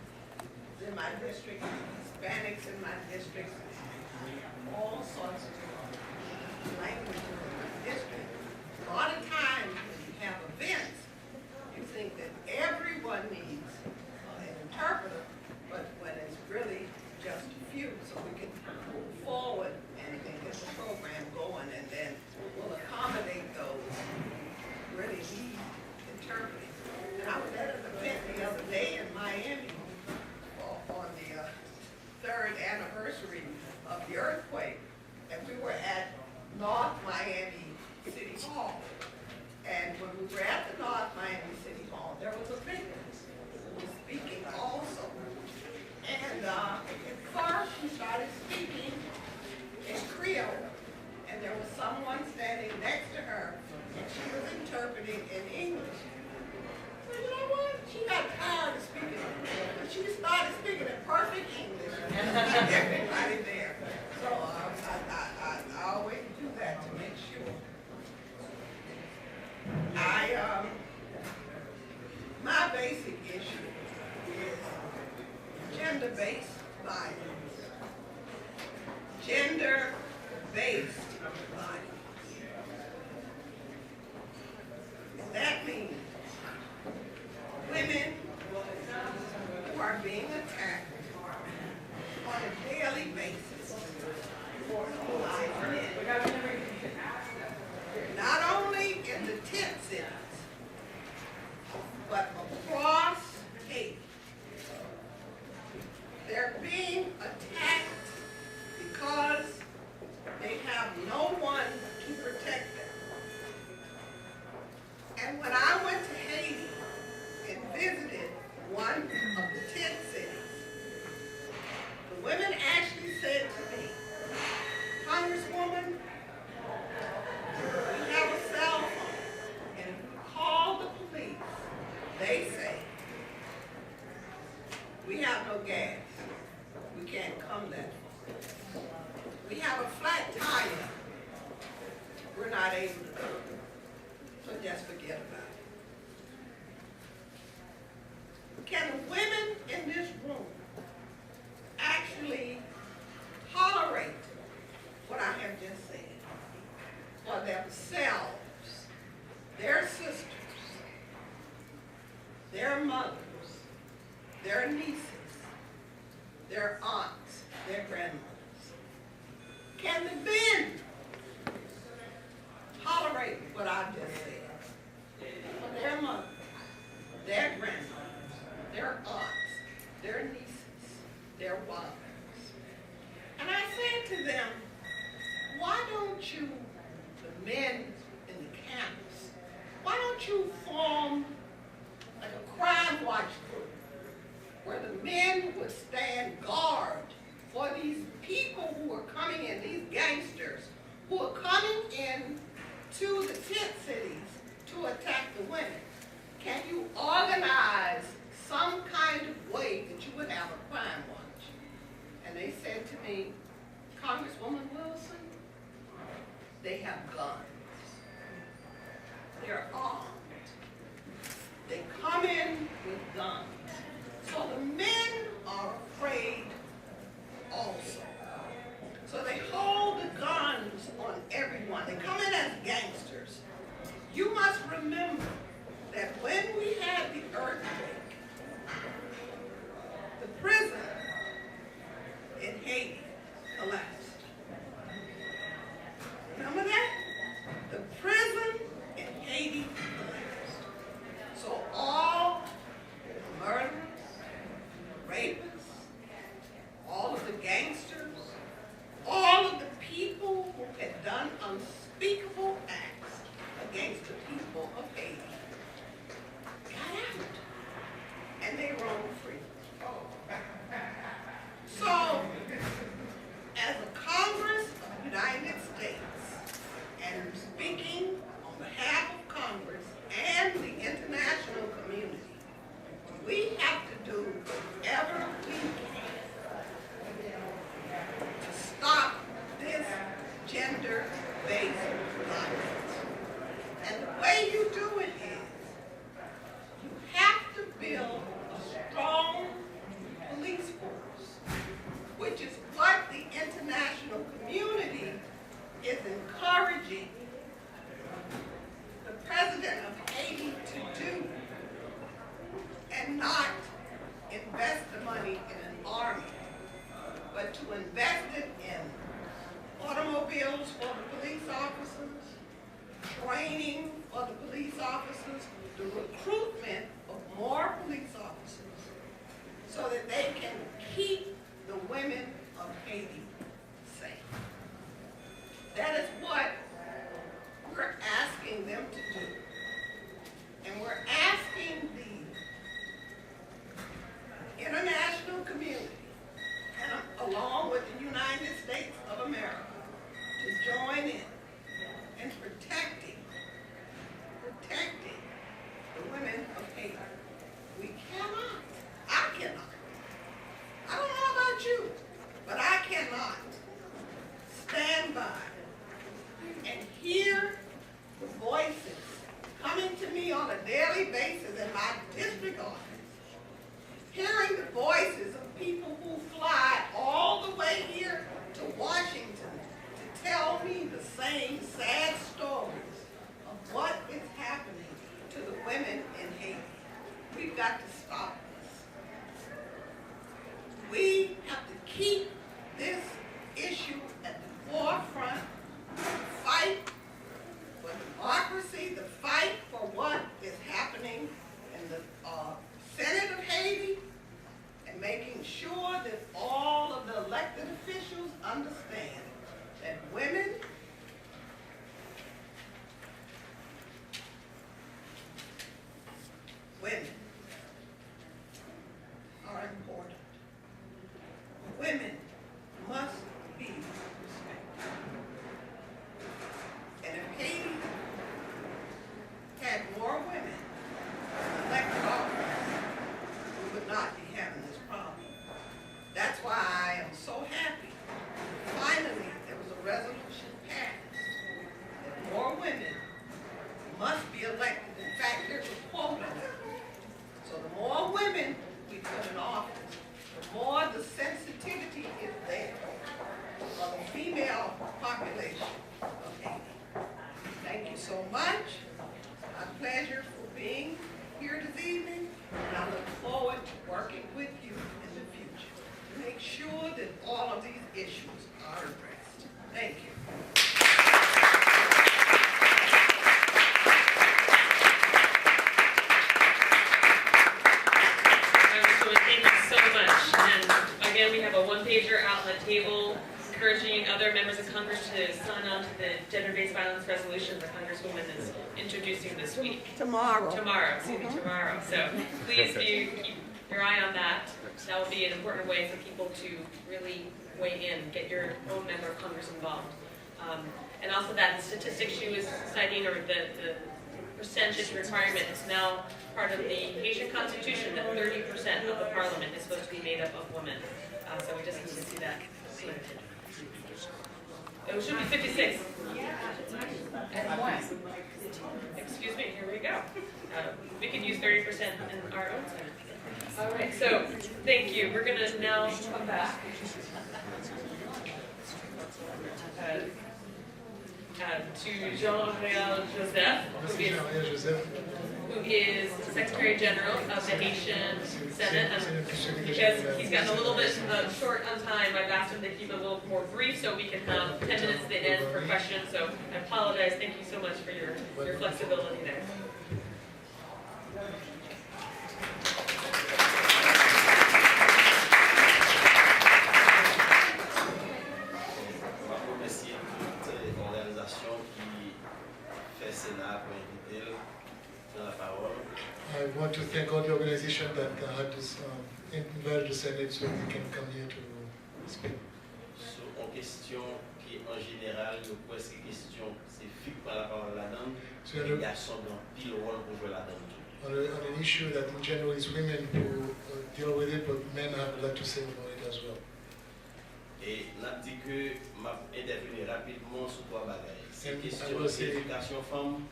S7: in my district, Hispanics in my district, all sorts of languages in my district. A lot of times when you have events, you think that everyone needs an interpreter, but when it's really just a few, so we can move forward and get the program going, and then we'll accommodate those who really need interpreting. And I was at an event the other day in Miami on the 3rd anniversary of the earthquake, and we were at North Miami City Hall. And when we were at the North Miami City Hall, there was a victim who was speaking also. And at first she started speaking in Creole, and there was someone standing next to her, and she was interpreting in English. Well, you know what? She got tired of speaking in Creole, but she started speaking in perfect English. Everybody there. So I always do that to make sure. My basic issue is gender-based violence. Gender-based violence. And that means women who are being attacked on a daily basis by men. Not only in the tent cities, but across Haiti. They're being attacked because they have no one to protect them. And when I went to Haiti and visited one of the tent cities, the women actually said to me, Congresswoman, we have a cell phone, and if we call the police, they say, we have no gas. We can't come that far. We have a flat tire. We're not able to come. So just forget about it. Can the women in this room actually tolerate what I have just said for themselves, their sisters, their mothers, their nieces, their aunts, their grandmothers? Can the men tolerate what I just said for their mothers, their grandmothers, their aunts, their nieces, their wives? And I said to them, why don't you, the men in the camps, why don't you form like a crime watch group where the men would stand guard for these people who are coming in, these gangsters who are coming in to the tent cities to attack the women? Can you organize some kind of way that you would have a crime watch? And they said to me, Congresswoman Wilson, they have guns. They're armed. They come in with guns. So the men are afraid also. So they hold the guns on everyone. They come in as gangsters. You skills for the police officers, training for the police officers, the recruitment of more police officers so that they can keep the women of Haiti safe. That is what we're asking them to do. And we're asking the international community, and along with the United States of America, to join in protecting the women of Haiti. We cannot, I cannot, I don't know about you, but I cannot stand by and hear the voices coming to me on a daily basis in my district office, hearing the voices of people who fly all the way here to Washington to tell me the same sad stories of what is happening to the women in Haiti. We've got to stop this. We have to keep this issue at the forefront, fight for democracy, the fight for what is happening in the Senate of Haiti, and making sure that all of the elected officials understand that women are important. Women must be respected. And if Haiti had more women in elected office, we would not be having this problem. That's why I am so happy. Finally, there was a resolution passed that more women must be elected. In fact, there's a quota. So the more women we put in office, the more the sensitivity is there for the female population of Haiti. Thank you so much. My pleasure for being here this evening, and I look forward to working with you in the future to make sure that all of these issues are addressed. Thank you.
S1: Thank you so much. And again, we have a one-pager out on the table encouraging other members of Congress to sign on to the gender-based violence resolution the Congresswoman is introducing this week.
S7: Tomorrow.
S1: Tomorrow. So please keep your eye on that. That will be an important way for people to really weigh in, get your own member of Congress involved. And also that statistic she was citing, or the percentage requirement, is now part of the Haitian Constitution that 30% of the parliament is supposed to be made up of women. So we just need to see that. It should be 56. Excuse me, here we go. We can use 30% in our own Senate. All right, so thank you. We're going to now come back to Jean-Ariel who is Secretary General of the Haitian Senate. Because he's gotten a little bit short on time, I've asked him to keep it a little more brief so we can have 10 minutes at the end for questions. So I apologize. Thank you so much for your flexibility there.
S2: I want to thank all the organizations that had this invited the Senate so we can come here to speak.
S9: En question qui en général nous pose question c'est filles par la parole là-dedans, les garçons ont pile rôle pour jouer là-dedans.
S2: On an issue that in general is women who deal with it, but men have a lot to say about it as well.
S9: Et n'a dit que m'a intervenu rapidement sur trois bagages. C'est question d'éducation femme.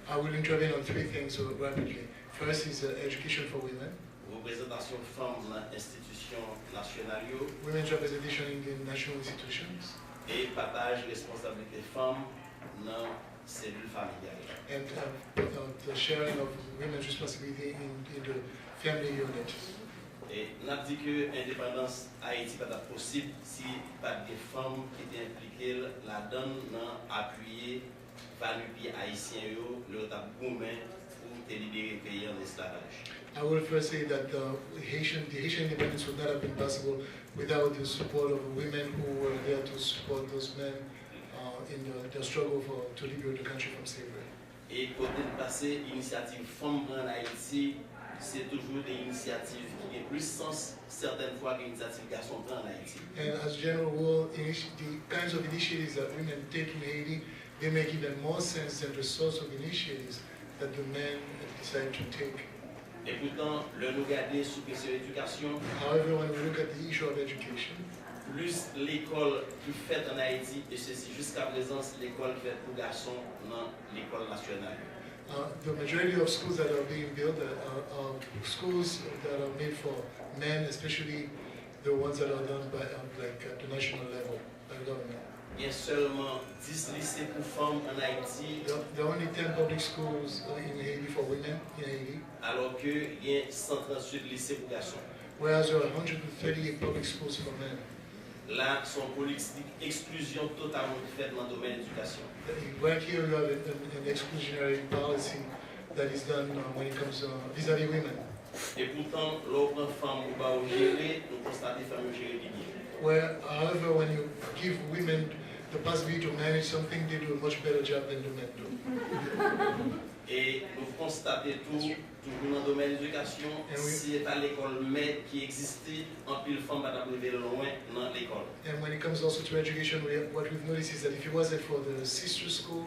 S2: I will intervene on three things rapidly. First is education for women.
S9: Représentation femme dans institutions nationales.
S2: Women's representation in the national institutions.
S9: Et partage responsabilité femme dans cellule familiale.
S2: And the sharing of women's responsibility in the family unit.
S9: Et on a dit que l'indépendance Haïti n'est pas possible si pas des femmes qui étaient impliquées là-dedans n'ont appuyé par le pays haïtien, le taboumen pour libérer le pays en esclavage.
S2: I will first say that the Haitian independence would not have been possible without the support of the women who were there to support those men in the struggle to liberate the country from slavery.
S9: Et côté de passer, l'initiative Femmes en Haïti, c'est toujours des initiatives qui ont plus sens certaines fois que l'initiative Garçons en Haïti.
S2: And as a general rule, the kinds of initiatives that women take in Haiti, they make even more sense than the sorts of initiatives that the men decide to take.
S9: Et pourtant, le nous garder sous question d'éducation.
S2: However, when we look at the issue of education,
S9: plus l'école qui faite en Haïti, et ceci jusqu'à présent, l'école faite pour garçons dans l'école nationale.
S2: The majority of schools that are being built are schools that are made for men, especially the ones that are done by at the national level by the government.
S9: Il y a seulement 10 lycées pour femmes en Haïti.
S2: There are only 10 public schools in Haiti for women in Haiti.
S9: Alors qu'il y a 138 lycées pour garçons.
S2: Whereas there are 138 public schools for men.
S9: Là, son politique exclusion totalement faite dans le domaine de l'éducation.
S2: Right here you have an exclusionary policy that is done when it comes vis-à-vis women.
S9: Et pourtant, l'autre femme ou pas gérer, nous constatons que femmes gérer bien.
S2: Where, however, when you give women the possibility to manage something, they do a much better job than the men do.
S9: Et nous constatons toujours dans le domaine de l'éducation, si c'est à l'école mais qui existait, en pile femme va arriver loin dans l'école.
S2: And when it comes also to education, what we've noticed is that if it wasn't for the sister school,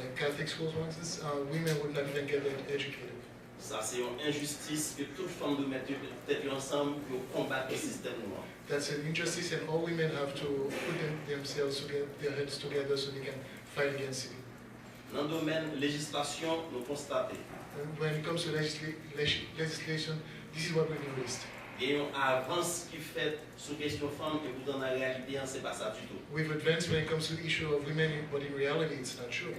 S2: the Catholic schools, for instance, women would not even get educated.
S9: Ça, c'est une injustice que toute femme doit mettre tête ensemble pour combattre le système noir.
S2: That's an injustice, and all women have to put themselves to get their heads together so they can fight against it.
S9: Dans le domaine de législation, nous constatons.
S2: When it comes to legislation, this is what we've noticed.
S9: Il y a une avance qui fait sur question femmes et pourtant dans la réalité, ce n'est pas ça du tout.
S2: We've advanced when it comes to the issue of women, but in reality, it's not true.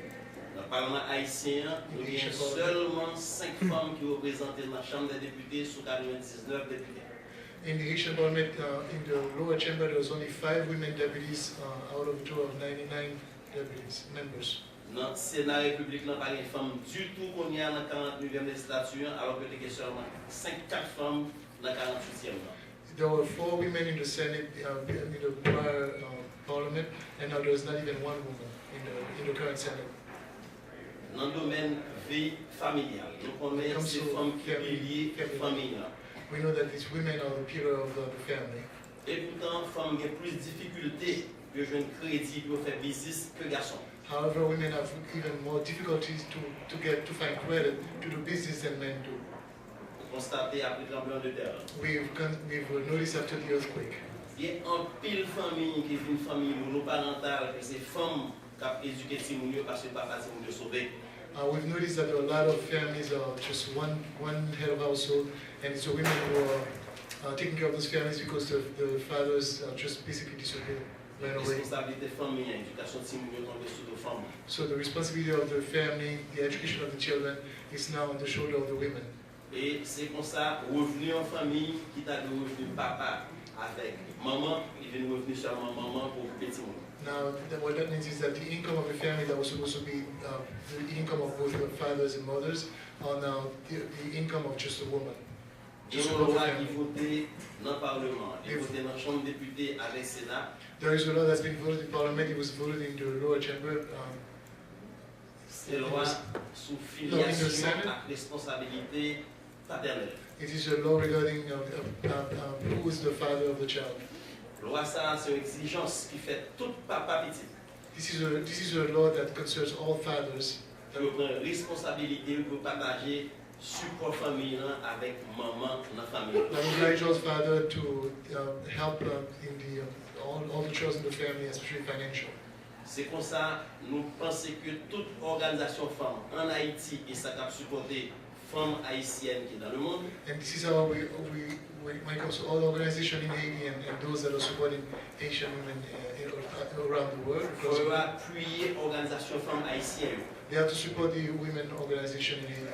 S9: Dans le Parlement haïtien, il y a seulement 5 femmes qui représentent dans la Chambre des députés sur 99 députés.
S2: In the Haitian Parliament, in the lower chamber, there was only 5 women deputies out of 99 deputies, members.
S9: Dans le Sénat républicain, il n'y a pas de femmes du tout qu'on y a dans la 49e législature, alors que il y a seulement 4 femmes dans la 48e.
S2: There were 4 women in the Senate, in the prior Parliament, and now there's not even 1 woman in the current Senate.
S9: Dans le domaine vie familiale, nous connaissons ces femmes qui sont liées familiales.
S2: We know that these women are the pillar of the family.
S9: Et pourtant, les femmes ont plus de difficultés de jouer un crédit pour faire business que les garçons.
S2: However, women have even more difficulties to find credit to do business than men do.
S9: Constaté après le tremblement de terre.
S2: We've noticed after the earthquake.
S9: Il y a un pile famille qui est une famille monoparentale, et c'est femmes qui ont éduqué ces gens parce que papa s'est sauvé.
S2: We've noticed that there are a lot of families are just one head of household, and it's the women who are taking care of those families because the fathers just basically disappeared, ran away. So the responsibility of the family, the education of the children, is now on the shoulder of the women.
S9: Et c'est comme ça, revenu en famille, qui t'a le revenu papa avec maman, il vient revenu seulement maman pour petit monde.
S2: Now, what that means is that the income of a family that was supposed to be the income of both the fathers and mothers are now the income of just a woman.
S9: Just a loi qui votait dans le Parlement, il votait dans la Chambre des députés avec le Sénat.
S2: There is a law that's been voted in Parliament, it was voted in the lower chamber.
S9: C'est la loi sous filiation à responsabilité paternelle.
S2: It is a law regarding who is the father of the child.
S9: Loi ça, c'est une exigence qui fait tout papa petit.
S2: This is a law that concerns all fathers.
S9: Qui prend responsabilité pour partager support famille avec maman dans la famille.
S2: That obliges father to help in all the children in the family, especially financial.
S9: C'est comme ça, nous pensons que toute organisation femme en Haïti et ça cap supporter femmes haïtiennes qui sont dans le monde.
S2: And this is how when it comes to all organizations in Haiti and those that are supporting Haitian women around the world.
S9: Il faut appuyer l'organisation femmes haïtiennes.
S2: They have to support the women organization in Haiti.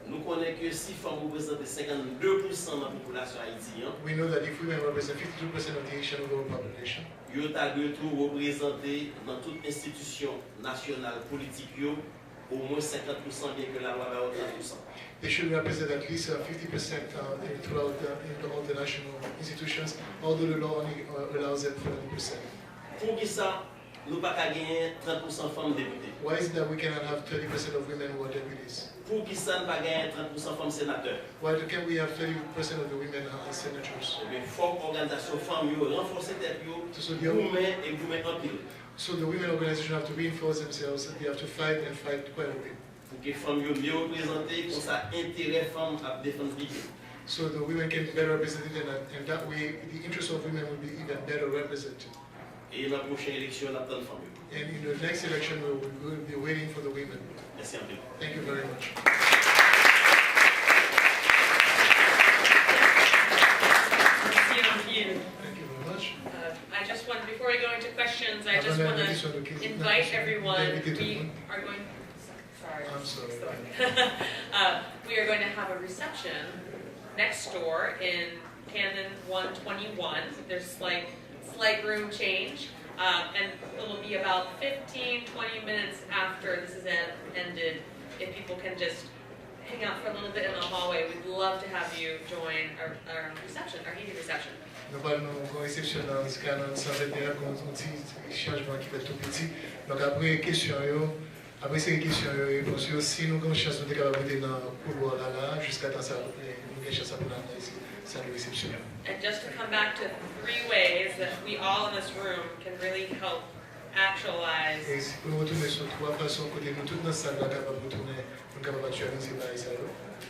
S9: Nous connaissons connaît que si femmes représentent 52% de la population haïtienne,
S2: we know that if women represent 52% of the Haitian overall population,
S9: ils ont de tout représenté dans toute institution nationale politique au moins 50%, bien que la loi va au 30%.
S2: they should represent at least 50% throughout all the national institutions, although the law only allows them 40%.
S9: Pour qui ça, nous ne pouvons pas gagner 30% de femmes députées?
S2: Why is it that we cannot have 30% of women who are deputies?
S9: Pour qui ça, nous ne pouvons pas gagner 30% de femmes sénateurs?
S2: Why can't we have 30% of the women as senators?
S9: Il faut que l'organisation femmes renforce tête, women et women en pile.
S2: So the women organization have to reinforce themselves, they have to fight and fight quite a bit.
S9: Pour que les femmes soient mieux représentées, pour ça, intérêt femmes à défendre l'idée.
S2: So the women can be better represented and that way the interests of women will be even better represented.
S9: Et dans la prochaine élection, on attend les femmes.
S2: And in the next election, we will be waiting for the women.
S9: Merci un peu.
S2: Thank you very much. Thank you very much.
S1: I just want, before we go into questions, I just want to invite everyone. We are going. Sorry.
S2: I'm sorry.
S1: We are going to have a reception next door in Cannon 121. There's slight room change, and it will be about 15-20 minutes after this is ended. If people can just hang out for a little bit in the hallway, we'd love to have you join our reception, our Haiti reception.
S2: Nous allons une réception dans ce canon sans être comme un petit changement qui va être tout petit. Donc après question, après ces questions et réponses, si nous avons une chance de capable dans le couloir là jusqu'à temps ça nous avons chance pour la salle de réception.
S1: And just to come back to 3 ways that we all in this room can really help actualize.
S2: Et si pour retourner sur 3 façons côté nous toutes dans salle là capable retourner nous capable actualiser par ça.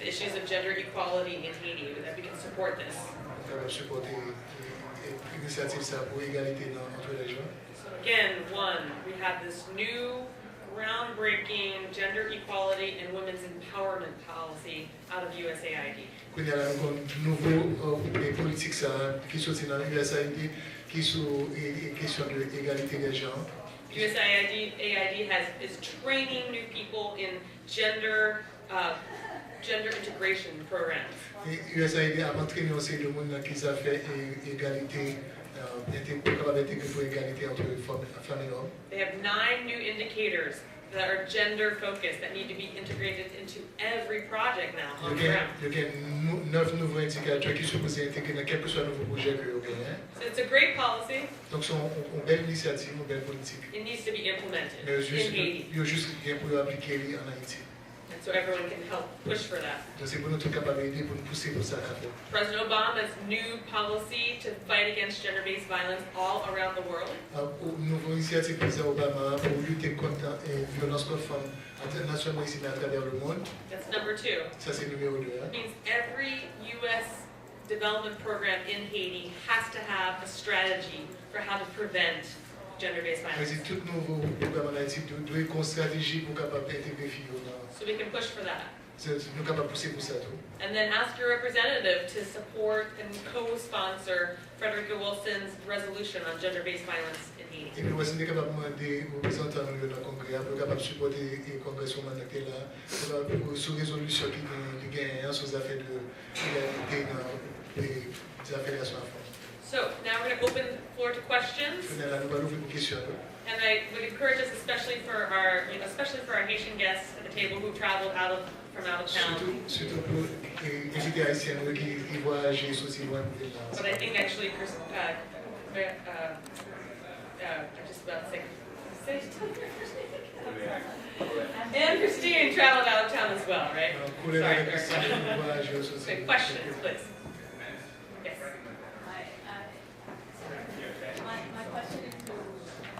S1: The issues of gender equality in Haiti, that we can support this.
S2: Supporter l'initiative pour égalité entre les gens.
S1: So again, we have this new groundbreaking gender equality and women's empowerment policy out of USAID.
S2: Il y a un nouveau politique qui sortit dans l'USAID qui sur question de l'égalité des genres.
S1: USAID is training new people in gender integration programs.
S2: USAID a entraîné aussi le monde qui a fait égalité, capable d'intégrer pour égalité entre femmes et hommes.
S1: They have 9 new indicators that are gender focused that need to be integrated into every project now on the ground.
S2: Il y a 9 nouveaux indicateurs qui sont supposés intégrer dans quel que soit nouveau projet que vous gagnez.
S1: So it's a great policy.
S2: Donc c'est une belle initiative, une belle politique.
S1: It needs to be implemented
S2: Mais
S1: in Haiti.
S2: il y a juste rien pour appliquer en Haïti.
S1: And so everyone can help push for that.
S2: Donc c'est pour nous tous capables d'aider pour nous pousser pour ça.
S1: President Obama's new policy to fight against gender-based violence all around the world.
S2: Nouveau initiative président Obama pour lutter contre la violence contre les femmes internationalement ici à travers le monde.
S1: That's number 2.
S2: Ça c'est numéro 2.
S1: It means every U.S. development program in Haiti has to have a strategy for how to prevent gender-based violence.
S2: Mais tout nouveau programme en Haïti doit avoir une stratégie pour capable d'intégrer les filles.
S1: So we can push for that.
S2: Nous capables de pousser pour ça tout.
S1: And then ask your representative to support and co-sponsor Frederica Wilson's resolution on gender-based violence in Haiti.
S2: Et puis aussi nous capables de demander aux représentants dans le Congrès pour capable supporter le Congrès sur mandaté là pour sous résolution qui gagne sur les affaires de l'égalité dans les affaires de la femme.
S1: So now we're going to open the floor to questions. And I would encourage us, especially for our Haitian guests at the table who traveled from out of town.
S2: Surtout pour les Haïtiens qui voyagent aussi loin pour venir.
S1: But I think actually, I'm just about to say and Christine traveled out of town as well, right? Sorry. Okay, questions, please. Yes.
S10: My question is to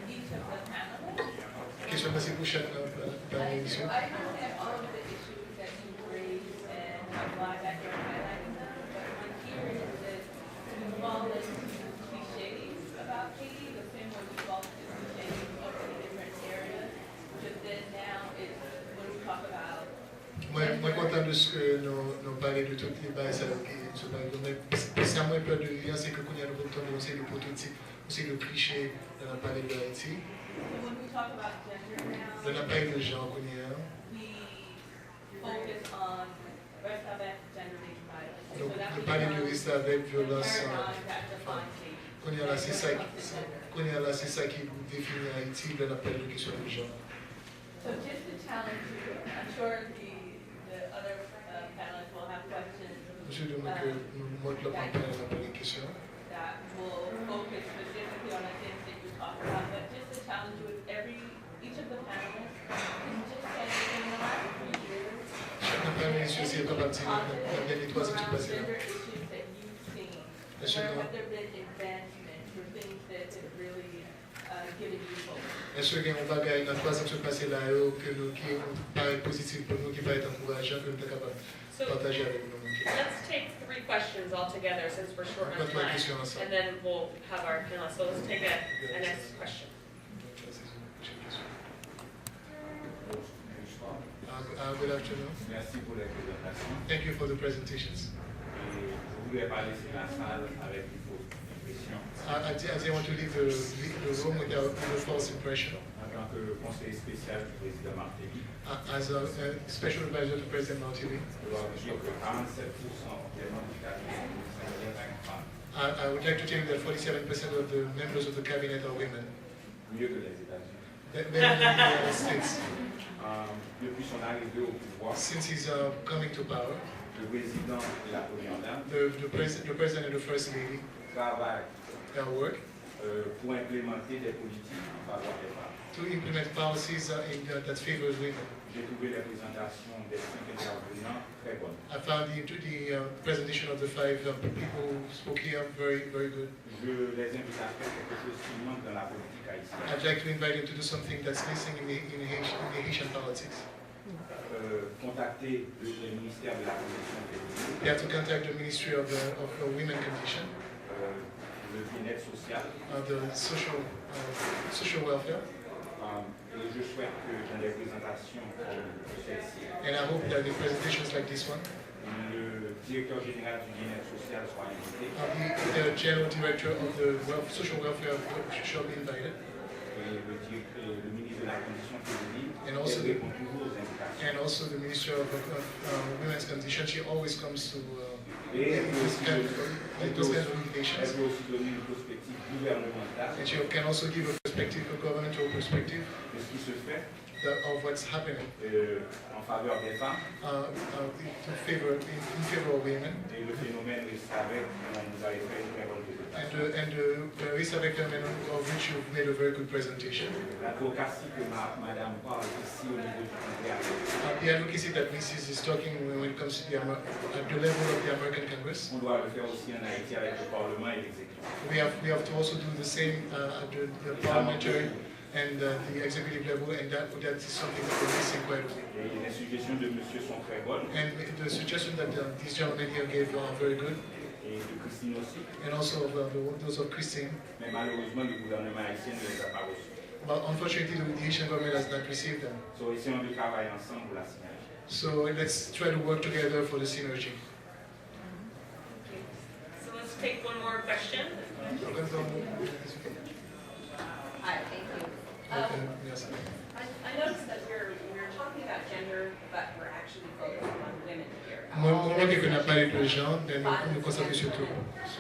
S10: each of the panelists.
S2: Question passée pour chaque émission.
S10: I understand all of the issues that you raised and why that you're highlighting them, but one here is that you fall into cliches about Haiti, the same way we fall into cliches of the different areas, but then now it's when we talk about.
S2: Moi, content de ce que nous parlons de toutes les bases qui se parlent. Mais c'est moins peur de lien, c'est que quand il y a le temps de lancer le prototype, aussi le cliché dans la parler de Haïti.
S10: When we talk about gender now,
S2: Dans la parler de genre qu'on y a.
S10: we focus on rest of
S2: parler de risque avec violence. Qu'on y a là, c'est ça qui définit Haïti dans la période de question de genre.
S10: So just to challenge you, I'm sure the other panelists will have questions
S2: Je demande que nous montrions la panel la question.
S10: that will focus specifically on the things that you talked about, but just to challenge you, each of the panelists can just say in the last 3 years,
S2: Chaque paneliste est capable de dire la dernière 3 ans qui passent là.
S10: gender issues that you've seen, where have there been advancements or things that have really given you hope?
S2: Est-ce qu'il y a un bagage dans 3 ans qui passent là qui paraît positif pour nous, qui paraît encourageant, que nous sommes capables de partager avec nous?
S1: Let's take 3 questions all together since we're short on time, and then we'll have our panelists. So let's take a next question.
S2: Good afternoon.
S6: Merci pour les présentations.
S2: Thank you for the presentations.
S6: Et je voulais parler sur la salle avec une fausse impression.
S2: I didn't want to leave the room without a false impression.
S6: En tant que conseiller spécial du président Martelly,
S2: As a special advisor to President Martelly,
S6: je dois vous dire que 47% des membres du cabinet sont femmes,
S2: I would like to tell you that 47% of the members of the cabinet are women.
S6: mieux que les États-Unis.
S2: Better than the United States.
S6: Depuis son arrivée au pouvoir,
S2: Since he's coming to power,
S6: le président et la première dame
S2: the president and the first lady
S6: travaillent
S2: work
S6: pour implémenter des politiques en faveur des femmes.
S2: to implement policies that favor women.
S6: J'ai trouvé les présentations des 5 intervenants très bonnes.
S2: I found the presentation of the 5 people who spoke here very, very good.
S6: Je les invite à faire quelque chose qui manque dans la politique haïtienne.
S2: I'd like to invite you to do something that's missing in the Haitian politics.
S6: Contacter le ministère de la Condition féminine,
S2: You have to contact the Ministry of Women Condition,
S6: le bien-être social,
S2: the social welfare,
S6: et je souhaite que dans les présentations comme celle-ci,
S2: and I hope that in presentations like this one,
S6: le directeur général du bien-être social soit invité
S2: the general director of the social welfare shall be invited,
S6: et le ministre de la Condition féminine
S2: and also
S6: répond toujours aux invitations.
S2: the Minister of Women's Condition. She always comes to
S6: Et elle
S2: those
S6: peut
S2: kind of invitations.
S6: aussi donner une perspective gouvernementale
S2: And she can also give a perspective, a governmental perspective
S6: de ce qui se fait
S2: of what's happening
S6: en faveur des femmes.
S2: in favor of women.
S6: Et le phénomène reste avec, on nous avait fait une très bonne présentation.
S2: And the risk of which you've made a very good presentation.
S6: L'advocacy que madame parle ici au niveau du Congrès.
S2: The advocacy that Mrs. is talking when it comes to at the level of the American Congress.
S6: On doit le faire aussi en Haïti avec le Parlement et l'exécutif.
S2: We have to also do the same at the parliamentary and the executive level, and that is something that we're missing quite a bit.
S6: Et les suggestions de monsieur sont très bonnes.
S2: And the suggestion that these gentlemen here gave are very good.
S6: Et de Christine aussi.
S2: And also those of Christine.
S6: Mais malheureusement, le gouvernement haïtien ne les a pas reçus.
S2: But unfortunately, the Haitian government has not received them.
S6: So, essayons de travailler ensemble pour la synergie.
S2: So let's try to work together for the synergy.
S1: So let's take one more question.
S10: Hi, thank you.
S2: Yes.
S10: I noticed that we're talking about gender, but we're actually focusing on women here.
S2: Moi, qu'on a parlé de genre, mais nous concentrons surtout.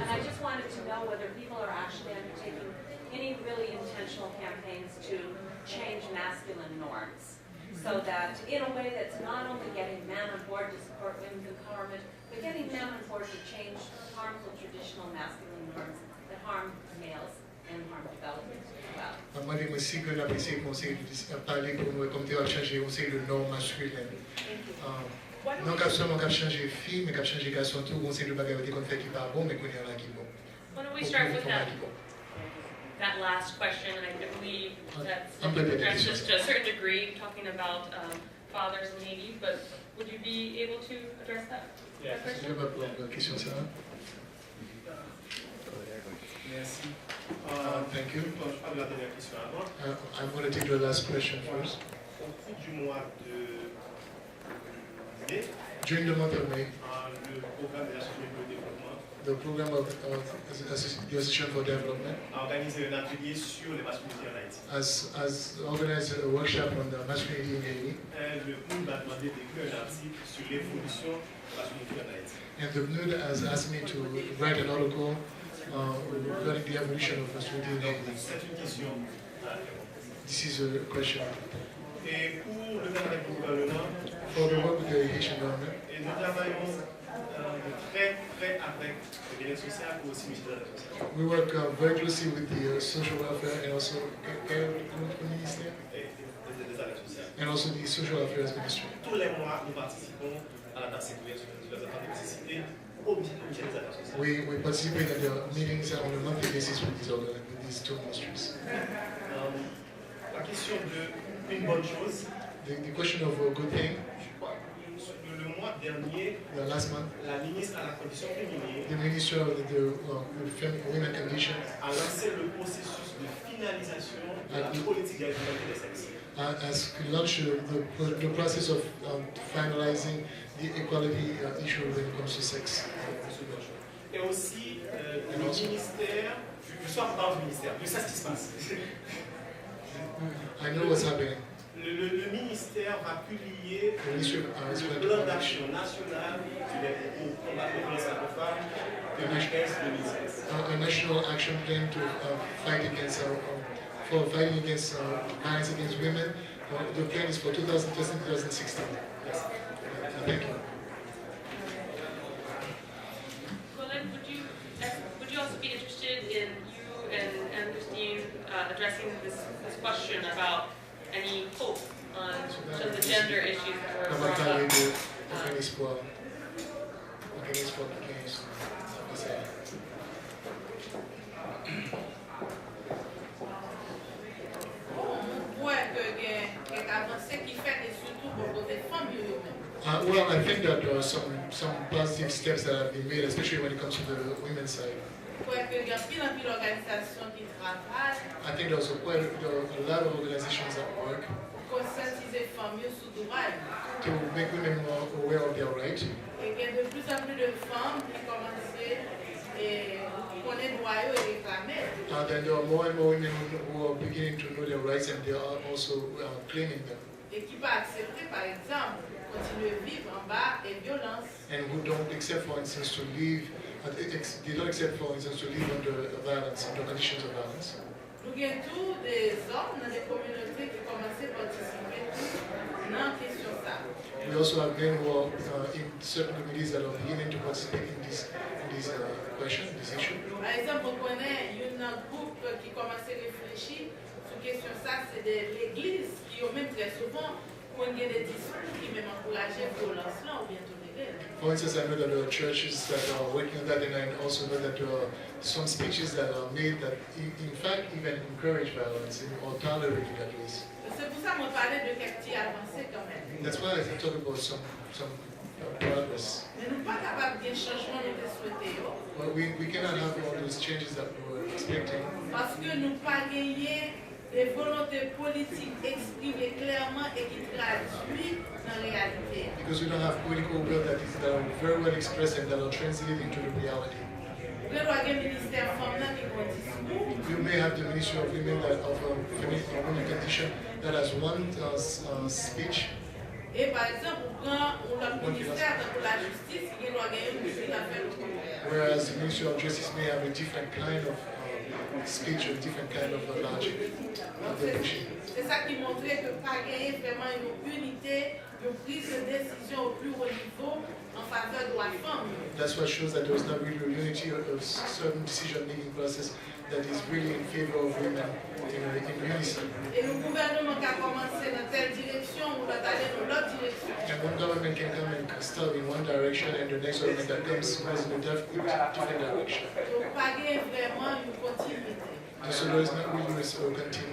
S11: And I just wanted to know whether people are actually undertaking any really intentional campaigns to change masculine norms, so that in a way that's not only getting men on board to support women's empowerment, but getting men on board to change harmful traditional masculine norms that harm males and harm development as well.
S2: Moi, je suis que l'apprécier conseil de parler pour nous comme tu as changé aussi le norme masculin. Non qu'à seulement qu'à changer fille, mais qu'à changer garçon tout, on sait le bagage qu'on fait qui pas bon, mais qu'on est là qui bon.
S1: Why don't we start with that last question, and I believe that's addresses to a certain degree, talking about fathers in Haiti, but would you be able to address that question?
S2: Question ça.
S4: Merci.
S2: Thank you.
S4: Je parle de la dernière question avant.
S2: I'm going to take the last question first.
S4: Au cours du mois de mai,
S2: During the month of May,
S4: le programme de la Société pour le développement
S2: the program of the Association for Development
S4: a organisé un atelier sur les masculinités en Haïti.
S2: has organized a workshop on the masculinity in Haiti.
S4: Le PNUD m'a demandé d'écrire un article sur l'évolution de la masculinité en Haïti.
S2: And the PNUD has asked me to write an article regarding the evolution of masculinity in Haiti.
S4: C'est une question.
S2: This is a question.
S4: Et pour le travail du gouvernement,
S2: For the work with the Haitian government,
S4: et nous travaillons de très près avec le bien-être social et aussi le ministère de la Société.
S2: we work very closely with the social welfare and also minister
S4: Et des affaires sociales.
S2: and also the social affairs ministry.
S4: Tous les mois, nous participons à la taxe sécurité sur les affaires de nécessité au budget des affaires sociales.
S2: We participate in the meetings on a monthly basis with these two ministries.
S4: La question d'une bonne chose,
S2: The question of a good thing,
S4: le mois dernier,
S2: the last month,
S4: la ministre à la condition féminine
S2: the Minister of the Women Condition
S4: a lancé le processus de finalisation de la politique d'égalité des sexes.
S2: has launched the process of finalizing the equality issue when it comes to sex.
S4: Et aussi, le ministère, je suis dans le ministère, je sais ce qui se passe.
S2: I know what's happening.
S4: Le ministère va publier
S2: The Ministry of
S4: le plan d'action national pour combattre les violences à la femme de 2015-2016.
S2: A national action plan to fight against for fighting against violence against women. The plan is for 2016.
S4: Yes.
S2: Thank you.
S1: Colette, would you also be interested in you and Christine addressing this question about any hope on some of the gender issues that were
S2: Comment
S1: brought
S2: parler
S1: up?
S2: de l'espoir? Aucun espoir qui est well, I think that some positive steps that have been made, especially when it comes to the women's side. I think there's a lot of organizations that work to make women more aware of their rights. Then there are more and more women who are beginning to know their rights and they are also claiming them. And who don't accept, for instance, to live, they don't accept, for instance, to live under violence, under conditions of violence. We also have men who are in certain communities that are beginning to participate in this question, this issue.
S3: Par exemple, on connaît un groupe qui commence à réfléchir sur la question ça, c'est de l'Église qui ont même très souvent qu'on y a des discours qui même encouragent la violence là ou bien tolérée.
S2: For instance, I know that there are churches that are working on that, and I also know that there are some speeches that are made that, in fact, even encourage violence or tolerate it at least.
S3: C'est pour ça que je parlais de quelque chose avancé quand même.
S2: That's why I talk about some progress.
S3: Mais nous ne sommes pas capables de changement de souhaiter.
S2: Well, we cannot have all those changes that we were expecting.
S3: Parce que nous n'avons pas gagné des volontés politiques exprimées clairement et qui traduisent dans la réalité.
S2: Because we don't have political will that are very well expressed and that are translated into the reality. You may have the Ministry of Women Women Condition that has one speech.
S3: Et par exemple, on prend le ministère de la Justice qui doit gagner une affaire au contraire.
S2: Whereas the Ministry of Justice may have a different kind of speech or different kind of logic.
S3: C'est ça qui montrait que pas gagner vraiment une unité, une prise de décision au plus haut niveau en faveur de la femme.
S2: That's what shows that there is not really a unity of a certain decision-making process that is really in favor of women in unison.
S3: Et le gouvernement qui a commencé dans telle direction ou va aller dans l'autre direction.
S2: And one government can come and start in one direction, and the next government that comes goes in a different direction.
S3: Donc pas gagner vraiment une continuité.
S2: So there is not really a continuity.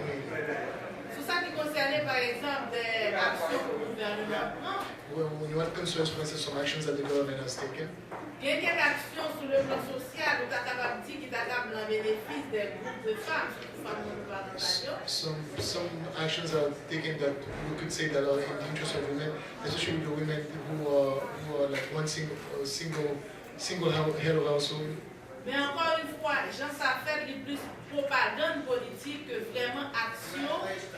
S3: Sur ça qui concernait par exemple des actions que le gouvernement prend.
S2: Well, when it concerns, for instance, some actions that the government has taken.
S3: Il y a quelques actions sur le plan social où tu as capable de dire qu'il t'a capable de bénéfice des groupes de femmes, surtout femmes monoparentales.
S2: Some actions are taken that we could say that are in the interest of women, especially the women who are like one single single head of household.
S3: Mais encore une fois, Jean ça fait plus propagande politique que vraiment action,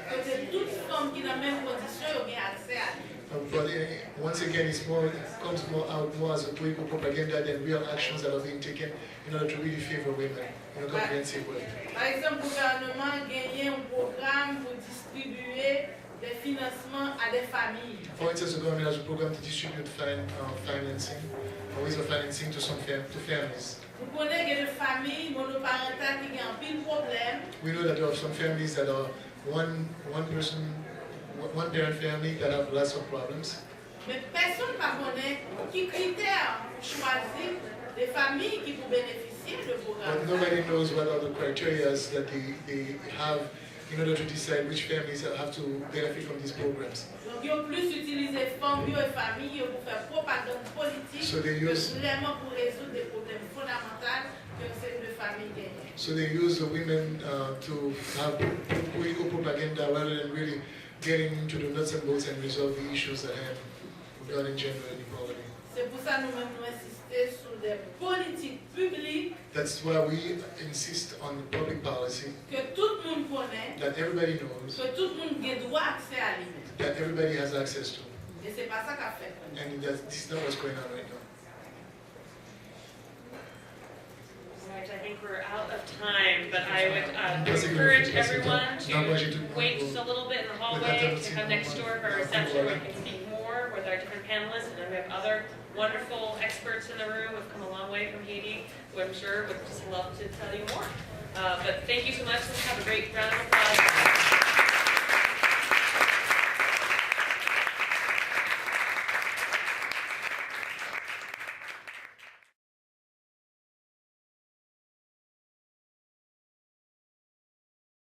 S3: que toute femme qui est dans la même condition a bien accès à lui.
S2: But once again, it comes out more as a political propaganda than real actions that are being taken in order to really favor women in a comprehensive way.
S3: Par exemple, le gouvernement a gagné un programme pour distribuer des financements à des familles.
S2: For instance, the government has a program to distribute financing, ways of financing to families.
S3: Vous connaissez des familles monoparentales qui ont un pile problème.
S2: We know that there are some families that are one parent family that have lots of problems.
S3: Mais personne ne connaît qui critères pour choisir des familles qui vont bénéficier de programme.
S2: But nobody knows what are the criteria that they have in order to decide which families have to benefit from these programs.
S3: Donc, ils ont plus utilisé familles et familles pour faire propagande politique que vraiment pour résoudre des problèmes fondamentaux que c'est de famille gagnent.
S2: So they use the women to have political propaganda rather than really getting into the nuts and bolts and resolve the issues at hand regarding gender inequality.
S3: C'est pour ça que nous-mêmes nous insister sur des politiques publiques.
S2: That's why we insist on the public policy
S3: Que tout le monde connaît.
S2: that everybody knows.
S3: Que tout le monde a droit accès à lui.
S2: That everybody has access to.
S3: Et c'est pas ça qu'a fait.
S2: And this is not what's going on right now.
S1: Right, I think we're out of time, but I would encourage everyone to wait just a little bit in the hallway to come next door for our reception where we can speak more with our different panelists. And we have other wonderful experts in the room who have come a long way from Haiti, who I'm sure would just love to tell you more. But thank you so much. Let's have a great round of applause.